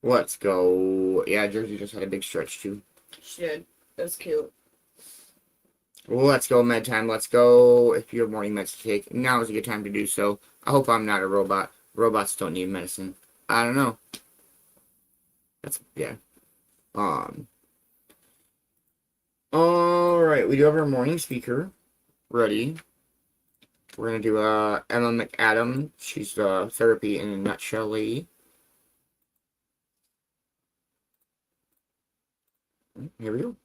Speaker 3: Let's go. Yeah, Jersey just had a big stretch too.
Speaker 4: She did. It was cute.
Speaker 3: Let's go med time. Let's go. If you have morning meds to take, now is a good time to do so. I hope I'm not a robot. Robots don't need medicine. I don't know. Yeah. Alright, we do have our morning speaker ready. We're gonna do Emma McAdam. She's the therapy in a nutshell lady. Here we go.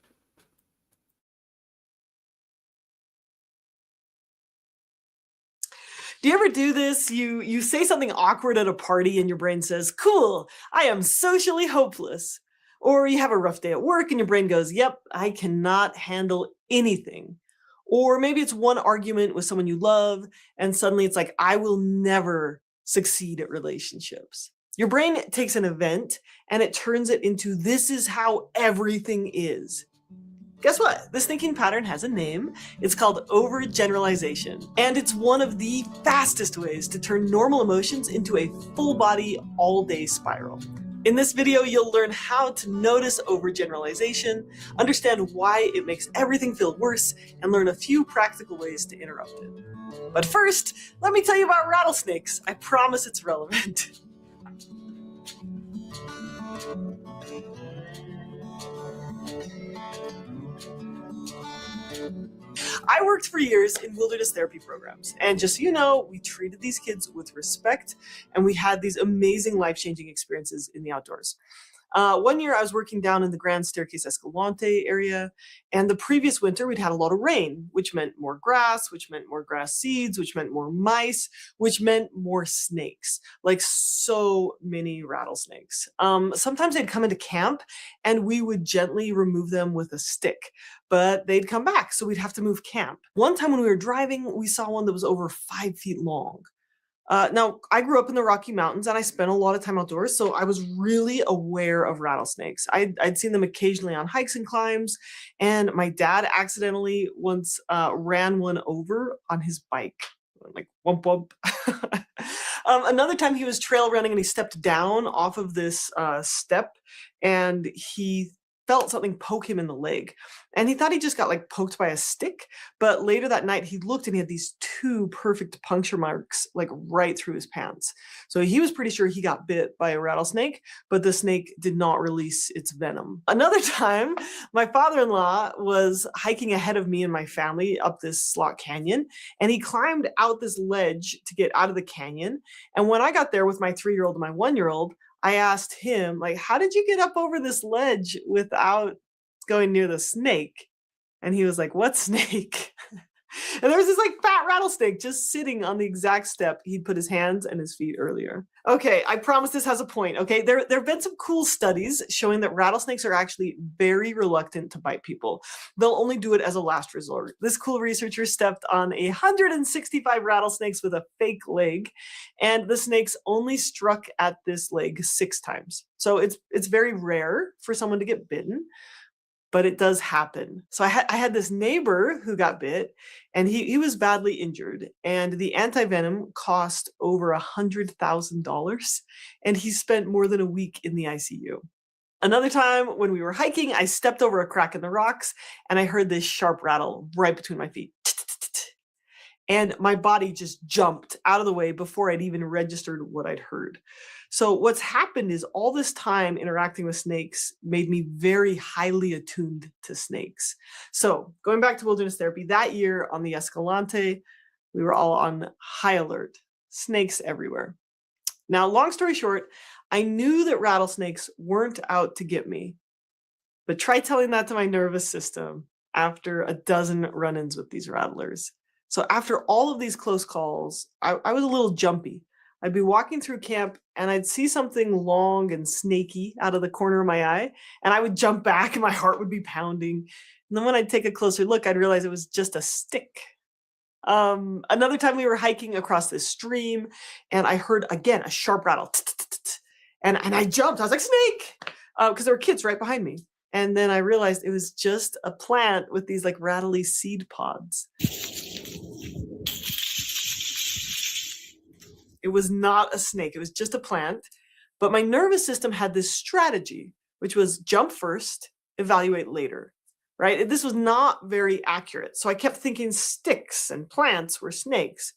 Speaker 8: Do you ever do this? You say something awkward at a party and your brain says, cool, I am socially hopeless. Or you have a rough day at work and your brain goes, yep, I cannot handle anything. Or maybe it's one argument with someone you love and suddenly it's like, I will never succeed at relationships. Your brain takes an event and it turns it into this is how everything is. Guess what? This thinking pattern has a name. It's called overgeneralization. And it's one of the fastest ways to turn normal emotions into a full body, all day spiral. In this video, you'll learn how to notice overgeneralization, understand why it makes everything feel worse, and learn a few practical ways to interrupt it. But first, let me tell you about rattlesnakes. I promise it's relevant. I worked for years in wilderness therapy programs, and just so you know, we treated these kids with respect, and we had these amazing life-changing experiences in the outdoors. One year I was working down in the Grand Staircase Escalante area, and the previous winter we'd had a lot of rain, which meant more grass seeds, which meant more mice, which meant more snakes, like so many rattlesnakes. Sometimes they'd come into camp and we would gently remove them with a stick, but they'd come back, so we'd have to move camp. One time when we were driving, we saw one that was over 5 feet long. Now, I grew up in the Rocky Mountains and I spent a lot of time outdoors, so I was really aware of rattlesnakes. I'd seen them occasionally on hikes and climbs, and my dad accidentally once ran one over on his bike. Like, wump wump. Another time he was trail running and he stepped down off of this step, and he felt something poke him in the leg. And he thought he just got like poked by a stick. But later that night he looked and he had these 2 perfect puncture marks like right through his pants. So he was pretty sure he got bit by a rattlesnake, but the snake did not release its venom. Another time, my father-in-law was hiking ahead of me and my family up this slot canyon, and he climbed out this ledge to get out of the canyon. And when I got there with my 3-year-old and my 1-year-old, I asked him, like, how did you get up over this ledge without going near the snake? And he was like, what snake? And there was this like fat rattlesnake just sitting on the exact step he'd put his hands and his feet earlier. Okay, I promise this has a point. Okay, there have been some cool studies showing that rattlesnakes are actually very reluctant to bite people. They'll only do it as a last resort. This cool researcher stepped on 165 rattlesnakes with a fake leg, and the snakes only struck at this leg 6 times. So it's very rare for someone to get bitten, but it does happen. So I had this neighbor who got bit, and he was badly injured, and the anti-venom cost over $100,000, and he spent more than a week in the ICU. Another time when we were hiking, I stepped over a crack in the rocks, and I heard this sharp rattle right between my feet. And my body just jumped out of the way before I'd even registered what I'd heard. So what's happened is all this time interacting with snakes made me very highly attuned to snakes. So going back to wilderness therapy, that year on the Escalante, we were all on high alert. Snakes everywhere. Now, long story short, I knew that rattlesnakes weren't out to get me. But try telling that to my nervous system after a dozen run-ins with these rattlers. So after all of these close calls, I was a little jumpy. I'd be walking through camp and I'd see something long and snaky out of the corner of my eye, and I would jump back and my heart would be pounding. And then when I'd take a closer look, I'd realize it was just a stick. Another time we were hiking across this stream and I heard again a sharp rattle. And I jumped. I was like, snake! Because there were kids right behind me. And then I realized it was just a plant with these like rattly seed pods. It was not a snake. It was just a plant. But my nervous system had this strategy, which was jump first, evaluate later, right? This was not very accurate. So I kept thinking sticks and plants were snakes.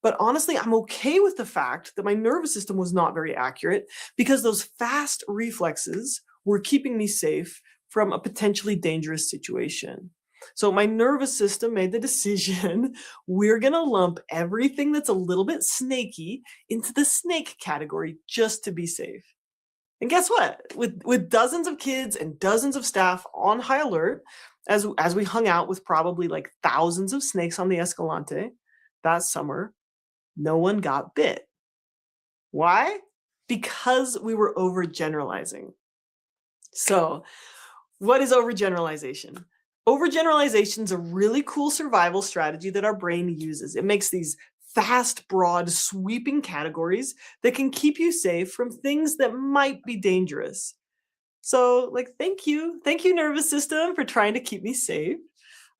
Speaker 8: But honestly, I'm okay with the fact that my nervous system was not very accurate because those fast reflexes were keeping me safe from a potentially dangerous situation. So my nervous system made the decision, we're going to lump everything that's a little bit snaky into the snake category just to be safe. And guess what? With dozens of kids and dozens of staff on high alert, as we hung out with probably like thousands of snakes on the Escalante that summer, no one got bit. Why? Because we were overgeneralizing. So, what is overgeneralization? Overgeneralization is a really cool survival strategy that our brain uses. It makes these fast, broad, sweeping categories that can keep you safe from things that might be dangerous. So, like, thank you, nervous system, for trying to keep me safe.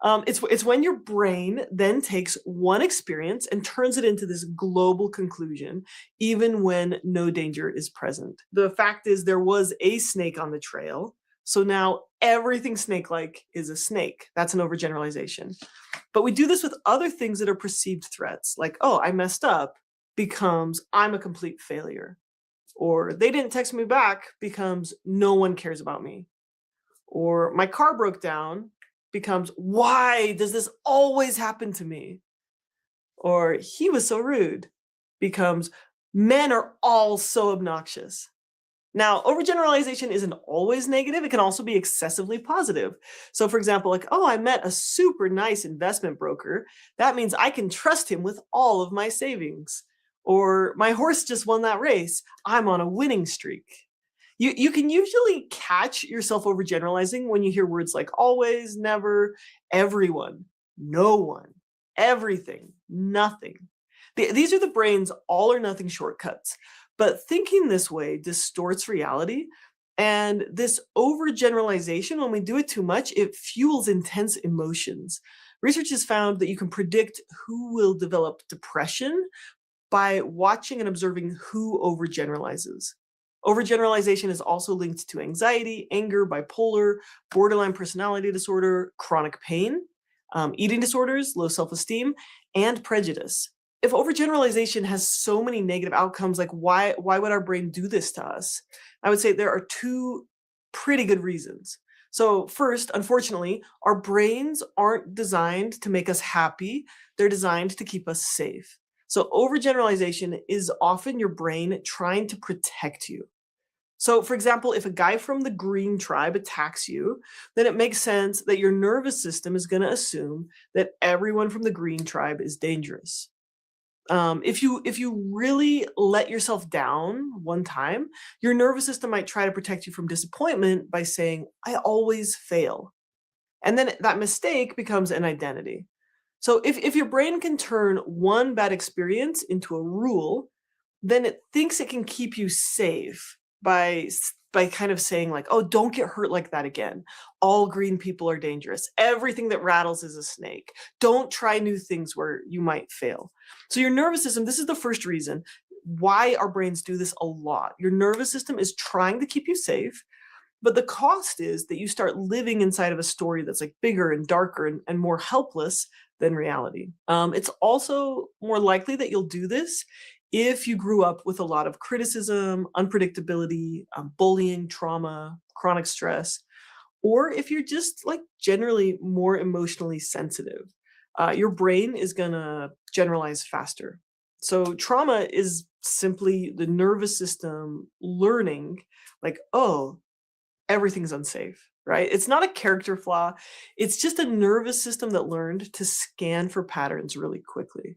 Speaker 8: It's when your brain then takes one experience and turns it into this global conclusion, even when no danger is present. The fact is, there was a snake on the trail, so now everything snake-like is a snake. That's an overgeneralization. But we do this with other things that are perceived threats, like, oh, I messed up, becomes I'm a complete failure. Or they didn't text me back becomes no one cares about me. Or my car broke down becomes why does this always happen to me? Or he was so rude becomes men are all so obnoxious. Now, overgeneralization isn't always negative. It can also be excessively positive. So for example, like, oh, I met a super nice investment broker. That means I can trust him with all of my savings. Or my horse just won that race. I'm on a winning streak. You can usually catch yourself overgeneralizing when you hear words like always, never, everyone, no one, everything, nothing. These are the brain's all or nothing shortcuts. But thinking this way distorts reality. And this overgeneralization, when we do it too much, it fuels intense emotions. Research has found that you can predict who will develop depression by watching and observing who overgeneralizes. Overgeneralization is also linked to anxiety, anger, bipolar, borderline personality disorder, chronic pain, eating disorders, low self-esteem, and prejudice. If overgeneralization has so many negative outcomes, like why would our brain do this to us? I would say there are two pretty good reasons. So first, unfortunately, our brains aren't designed to make us happy. They're designed to keep us safe. So overgeneralization is often your brain trying to protect you. So for example, if a guy from the green tribe attacks you, then it makes sense that your nervous system is going to assume that everyone from the green tribe is dangerous. If you really let yourself down one time, your nervous system might try to protect you from disappointment by saying, I always fail. And then that mistake becomes an identity. So if your brain can turn one bad experience into a rule, then it thinks it can keep you safe by kind of saying like, oh, don't get hurt like that again. All green people are dangerous. Everything that rattles is a snake. Don't try new things where you might fail. So your nervous system, this is the first reason why our brains do this a lot. Your nervous system is trying to keep you safe, but the cost is that you start living inside of a story that's like bigger and darker and more helpless than reality. It's also more likely that you'll do this if you grew up with a lot of criticism, unpredictability, bullying, trauma, chronic stress, or if you're just like generally more emotionally sensitive. Your brain is gonna generalize faster. So trauma is simply the nervous system learning like, oh, everything's unsafe, right? It's not a character flaw. It's just a nervous system that learned to scan for patterns really quickly.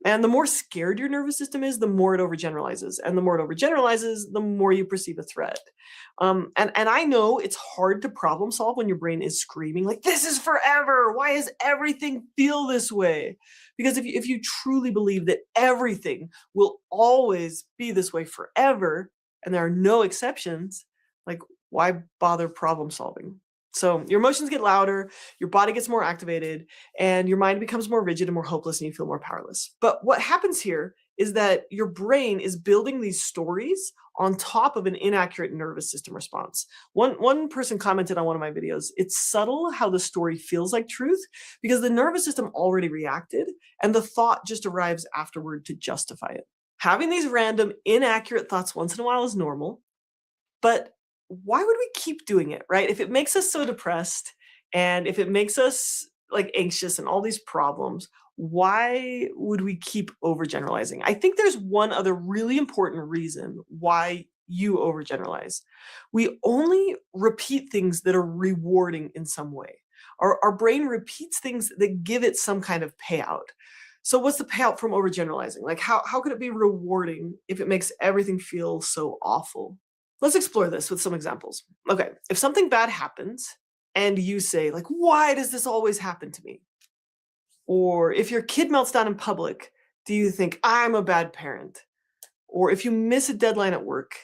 Speaker 8: And the more scared your nervous system is, the more it overgeneralizes. And the more it overgeneralizes, the more you perceive a threat. And I know it's hard to problem solve when your brain is screaming like, this is forever. Why does everything feel this way? Because if you truly believe that everything will always be this way forever, and there are no exceptions, like why bother problem solving? So your emotions get louder, your body gets more activated, and your mind becomes more rigid and more hopeless, and you feel more powerless. But what happens here is that your brain is building these stories on top of an inaccurate nervous system response. One person commented on one of my videos, it's subtle how the story feels like truth because the nervous system already reacted and the thought just arrives afterward to justify it. Having these random inaccurate thoughts once in a while is normal, but why would we keep doing it, right? If it makes us so depressed and if it makes us like anxious and all these problems, why would we keep overgeneralizing? I think there's one other really important reason why you overgeneralize. We only repeat things that are rewarding in some way. Our brain repeats things that give it some kind of payout. So what's the payout from overgeneralizing? Like how could it be rewarding if it makes everything feel so awful? Let's explore this with some examples. Okay, if something bad happens and you say like, why does this always happen to me? Or if your kid melts down in public, do you think I'm a bad parent? Or if you miss a deadline at work,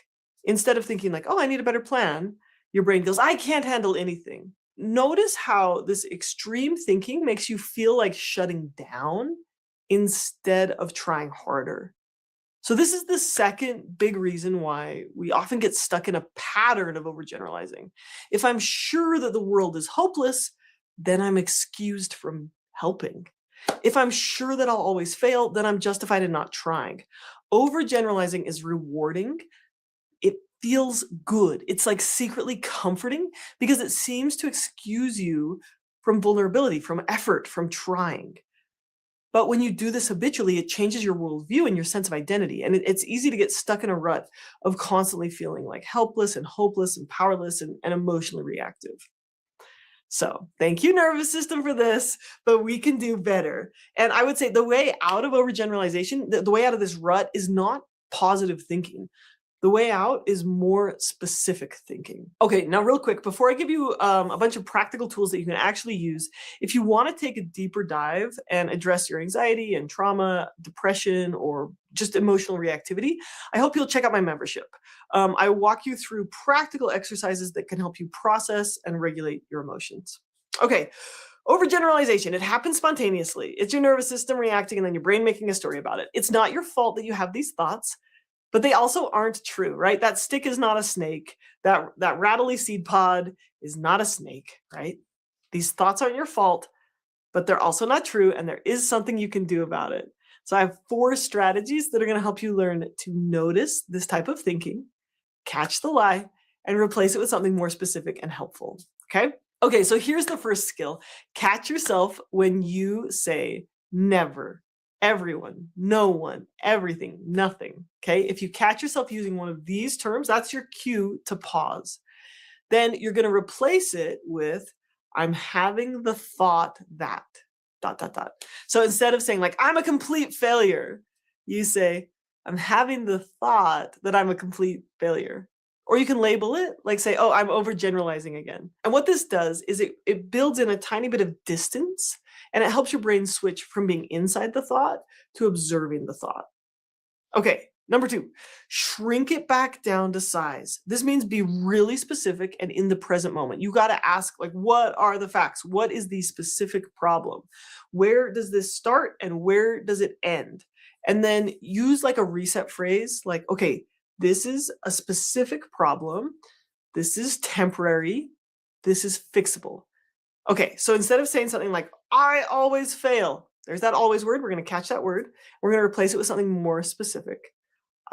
Speaker 8: instead of thinking like, oh, I need a better plan, your brain goes, I can't handle anything. Notice how this extreme thinking makes you feel like shutting down instead of trying harder. So this is the second big reason why we often get stuck in a pattern of overgeneralizing. If I'm sure that the world is hopeless, then I'm excused from helping. If I'm sure that I'll always fail, then I'm justified in not trying. Overgeneralizing is rewarding. It feels good. It's like secretly comforting because it seems to excuse you from vulnerability, from effort, from trying. But when you do this habitually, it changes your worldview and your sense of identity. And it's easy to get stuck in a rut of constantly feeling like helpless and hopeless and powerless and emotionally reactive. So thank you, nervous system, for this, but we can do better. And I would say the way out of overgeneralization, the way out of this rut is not positive thinking. The way out is more specific thinking. Okay, now real quick, before I give you a bunch of practical tools that you can actually use, if you want to take a deeper dive and address your anxiety and trauma, depression, or just emotional reactivity, I hope you'll check out my membership. I walk you through practical exercises that can help you process and regulate your emotions. Okay, overgeneralization, it happens spontaneously. It's your nervous system reacting and then your brain making a story about it. It's not your fault that you have these thoughts. But they also aren't true, right? That stick is not a snake. That rattly seed pod is not a snake, right? These thoughts aren't your fault, but they're also not true, and there is something you can do about it. So I have 4 strategies that are going to help you learn to notice this type of thinking, catch the lie, and replace it with something more specific and helpful, okay? Okay, so here's the first skill. Catch yourself when you say never, everyone, no one, everything, nothing, okay? If you catch yourself using one of these terms, that's your cue to pause. Then you're going to replace it with, I'm having the thought that, ... So instead of saying like, I'm a complete failure, you say, I'm having the thought that I'm a complete failure. Or you can label it, like say, oh, I'm overgeneralizing again. And what this does is it builds in a tiny bit of distance, and it helps your brain switch from being inside the thought to observing the thought. Okay, number 2, shrink it back down to size. This means be really specific and in the present moment. You got to ask, like, what are the facts? What is the specific problem? Where does this start and where does it end? And then use like a reset phrase, like, okay, this is a specific problem. This is temporary. This is fixable. Okay, so instead of saying something like, I always fail, there's that always word. We're going to catch that word. We're going to replace it with something more specific.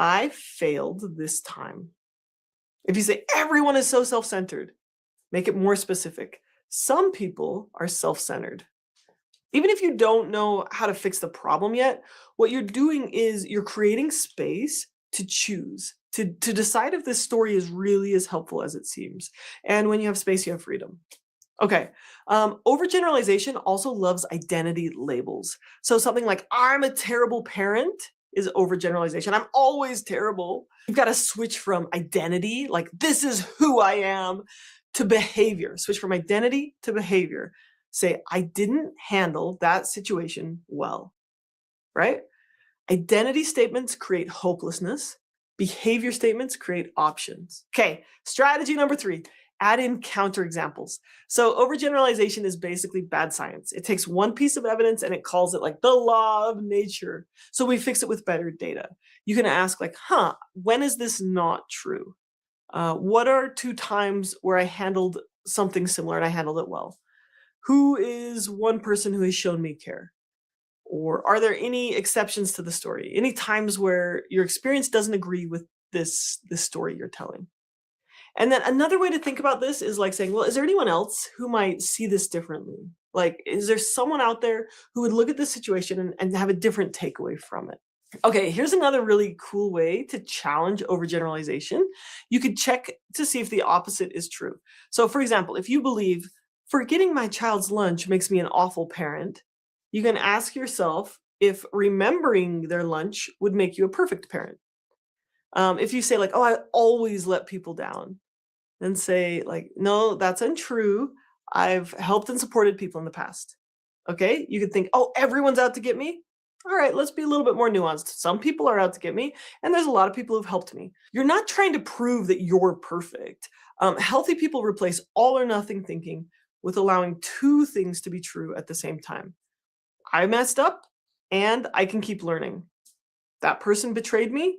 Speaker 8: I failed this time. If you say everyone is so self-centered, make it more specific. Some people are self-centered. Even if you don't know how to fix the problem yet, what you're doing is you're creating space to choose, to decide if this story is really as helpful as it seems. And when you have space, you have freedom. Okay, overgeneralization also loves identity labels. So something like, I'm a terrible parent is overgeneralization. I'm always terrible. You've got to switch from identity, like this is who I am, to behavior. Switch from identity to behavior. Say, I didn't handle that situation well, right? Identity statements create hopelessness. Behavior statements create options. Okay, strategy number 3. add in counterexamples. So overgeneralization is basically bad science. It takes one piece of evidence and it calls it like the law of nature. So we fix it with better data. You can ask like, when is this not true? What are 2 times where I handled something similar and I handled it well? Who is one person who has shown me care? Or are there any exceptions to the story? Any times where your experience doesn't agree with this story you're telling? And then another way to think about this is like saying, well, is there anyone else who might see this differently? Like, is there someone out there who would look at this situation and have a different takeaway from it? Okay, here's another really cool way to challenge overgeneralization. You could check to see if the opposite is true. So for example, if you believe forgetting my child's lunch makes me an awful parent, you can ask yourself if remembering their lunch would make you a perfect parent. If you say like, oh, I always let people down, then say like, no, that's untrue. I've helped and supported people in the past. Okay, you could think, oh, everyone's out to get me. All right, let's be a little bit more nuanced. Some people are out to get me, and there's a lot of people who've helped me. You're not trying to prove that you're perfect. Healthy people replace all or nothing thinking with allowing 2 things to be true at the same time. I messed up, and I can keep learning. That person betrayed me,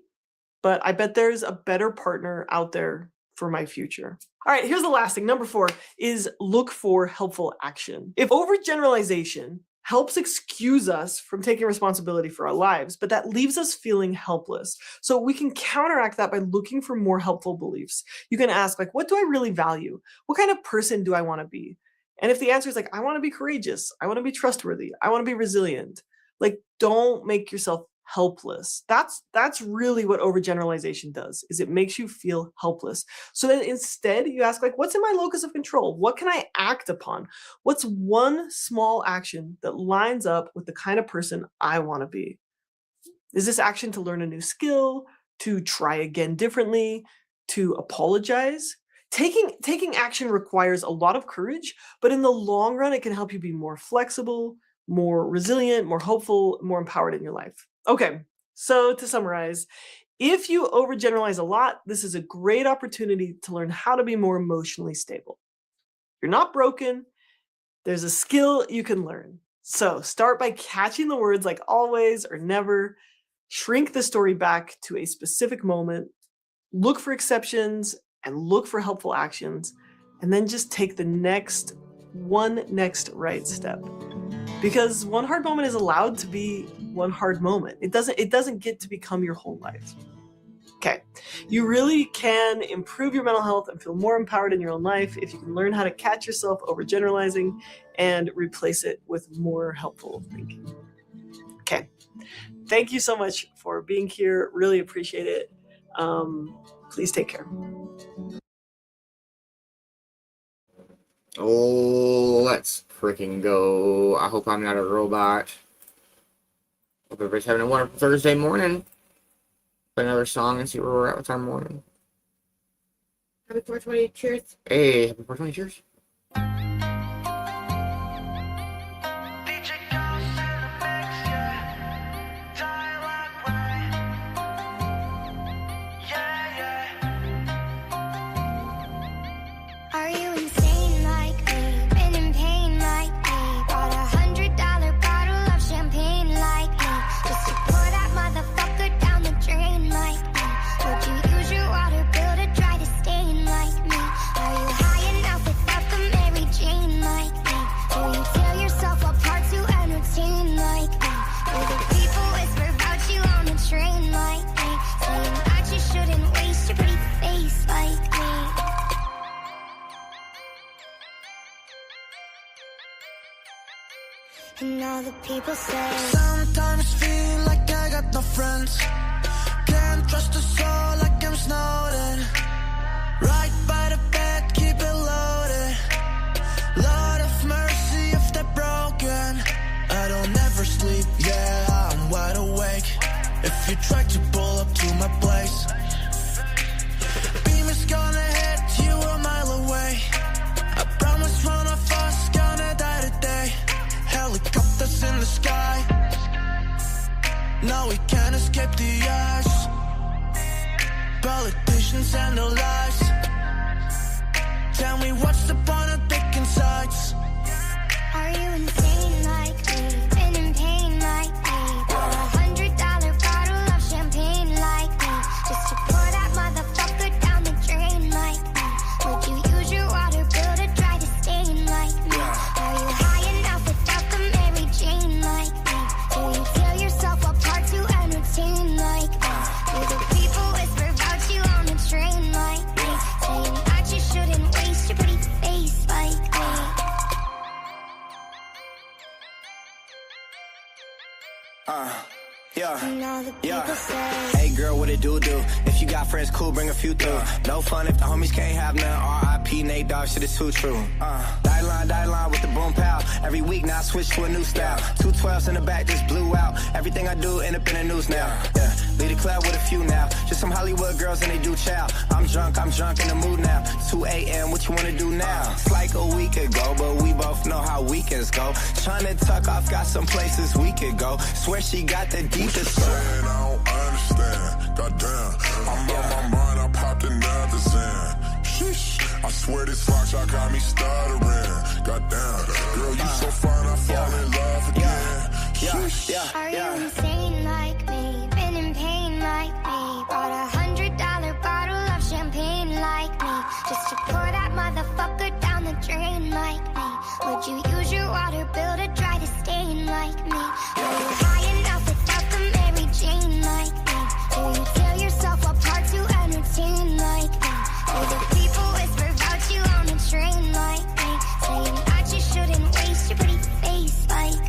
Speaker 8: but I bet there's a better partner out there for my future. All right, here's the last thing. Number 4 is look for helpful action. If overgeneralization helps excuse us from taking responsibility for our lives, but that leaves us feeling helpless. So we can counteract that by looking for more helpful beliefs. You can ask like, what do I really value? What kind of person do I want to be? And if the answer is like, I want to be courageous, I want to be trustworthy, I want to be resilient, like don't make yourself helpless. That's really what overgeneralization does, is it makes you feel helpless. So then instead you ask like, what's in my locus of control? What can I act upon? What's one small action that lines up with the kind of person I want to be? Is this action to learn a new skill, to try again differently, to apologize? Taking action requires a lot of courage, but in the long run, it can help you be more flexible, more resilient, more hopeful, more empowered in your life. Okay, so to summarize, if you overgeneralize a lot, this is a great opportunity to learn how to be more emotionally stable. You're not broken. There's a skill you can learn. So start by catching the words like always or never, shrink the story back to a specific moment, look for exceptions and look for helpful actions, and then just take the next right step. Because one hard moment is allowed to be one hard moment. It doesn't get to become your whole life. Okay, you really can improve your mental health and feel more empowered in your own life if you can learn how to catch yourself overgeneralizing and replace it with more helpful thinking. Okay, thank you so much for being here. Really appreciate it. Please take care.
Speaker 3: Oh, let's freaking go. I hope I'm not a robot. Hope everybody's having a wonderful Thursday morning. Play another song and see where we're at with our morning.
Speaker 4: Happy 420, cheers.
Speaker 3: Hey, happy 420, cheers.
Speaker 9: Are you insane like me? Been in pain like me? Bought $100 bottle of champagne like me? Just to pour that motherfucker down the drain like me? Would you use your water bill to dry the stain like me? Are you high enough without the Mary Jane like me? Do you tear yourself apart to entertain like me? Do the people whisper about you on the train like me? Saying that you shouldn't waste your pretty face like me? And all the people say
Speaker 10: sometimes feel like I got no friends. Can't trust a soul like I'm Snowden. Right by the bed, keep it loaded. Lord of mercy if they're broken. I don't ever sleep, yeah, I'm wide awake. If you try to pull up to my place, beam is gonna hit you a mile away. I promise one of us gonna die today. Helicopters in the sky. No, we can't escape the eyes. Politicians and their lies. Tell me what's the point of picking sides?
Speaker 9: Are you insane like me? Been in pain like me? Bought $100 bottle of champagne like me? Just to pour that motherfucker down the drain like me? Would you use your water bill to dry the stain like me? Are you high enough without the Mary Jane like me? Do you tear yourself apart to entertain like me? Do the people whisper about you on the train like me? Saying that you shouldn't waste your pretty face like me? And all the people say,
Speaker 11: Hey girl, what it do? If you got friends, cool, bring a few through. No fun if the homies can't have none. R.I.P. Nate Dogg, shit is too true. Die line with the boom pow. Every week now I switch to a new style. 212s in the back just blew out. Everything I do end up in the news now. Yeah, lead the club with a few now. Just some Hollywood girls and they do chow. I'm drunk in the mood now. 2 a.m. what you wanna do now? It's like a week ago, but we both know how weekends go. Tryna tuck off, got some places we could go. Swear she got the deepest.
Speaker 12: Saying I don't understand. Goddamn, I'm out my mind. I popped another Zen. Sheesh, I swear this lock shot got me stuttering. Goddamn, girl, you so fine, I fall in love again. Sheesh.
Speaker 9: are you insane like me? Been in pain like me? Bought $100 bottle of champagne like me? Just to pour that motherfucker down the drain like me? Would you use your water bill to dry the stain like me? Are you high enough without the Mary Jane like me? Do you tear yourself apart to entertain like me? Do the people whisper about you on the train like me? Saying that you shouldn't waste your pretty face like me?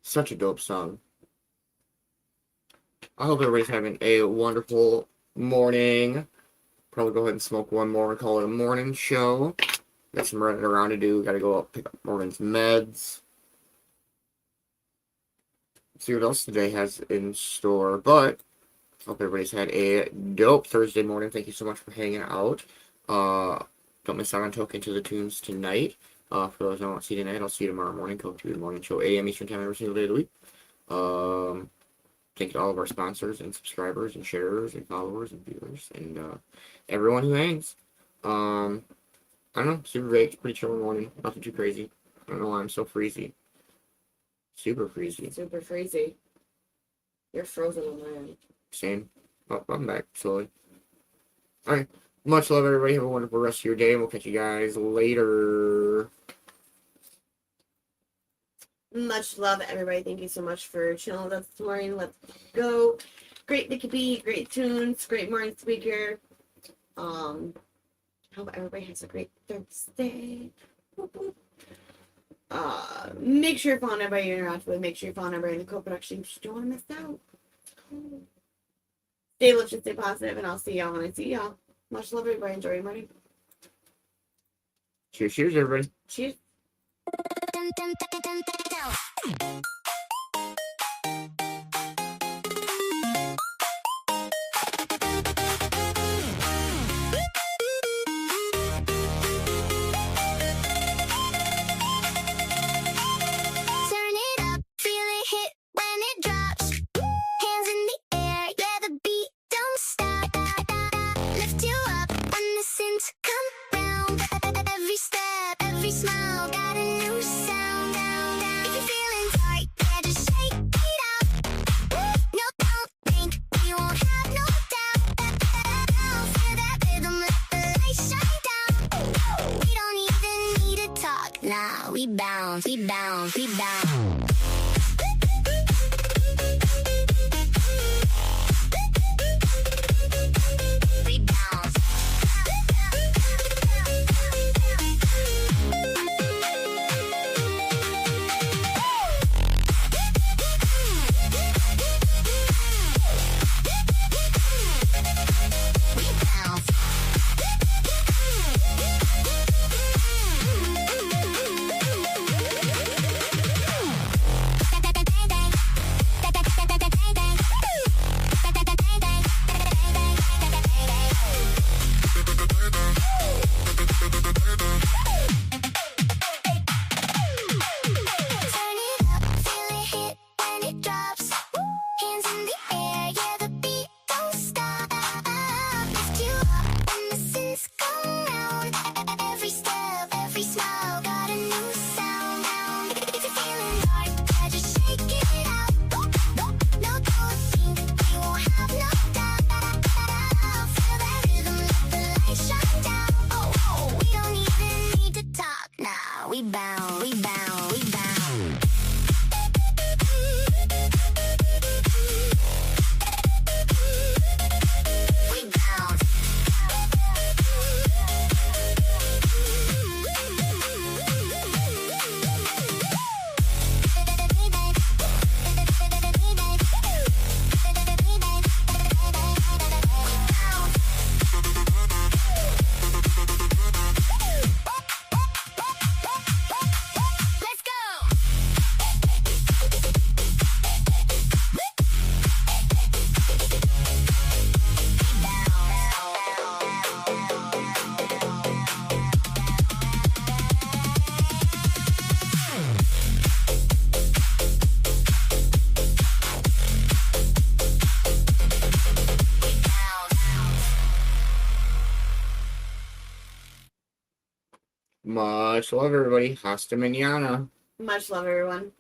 Speaker 3: Such a dope song. I hope everybody's having a wonderful morning. Probably go ahead and smoke one more and call it a morning show. Got some running around to do. Gotta go up pick up morning's meds. See what else today has in store. But hope everybody's had a dope Thursday morning. Thank you so much for hanging out. Don't miss out on Token to the Tunes tonight. For those who don't see tonight, I'll see you tomorrow morning. Cove-TV morning show, AM Eastern Time every single day of the week. Thank you to all of our sponsors and subscribers and sharers and followers and viewers and everyone who hangs. I don't know, super great, pretty chill morning, nothing too crazy. I don't know why I'm so freezy. Super freezy.
Speaker 4: Super freezy. You're frozen on my end.
Speaker 3: Same. Oh, I'm back slowly. Alright. Much love, everybody. Have a wonderful rest of your day, and we'll catch you guys later.
Speaker 4: Much love, everybody. Thank you so much for chilling with us this morning. Let's go. Great Vicki B, great tunes, great morning speaker. Hope everybody has a great Thursday. Make sure you're following everybody you interact with. Make sure you're following everybody in the co-production because you don't want to miss out. Stay lifted, stay positive, and I'll see y'all when I see y'all. Much love, everybody. Enjoy your morning.
Speaker 3: Cheers, cheers, everybody.
Speaker 4: Cheers.
Speaker 9: We bounce, we bounce, we bounce.
Speaker 3: Much love, everybody. Hasta mañana.
Speaker 4: Much love, everyone.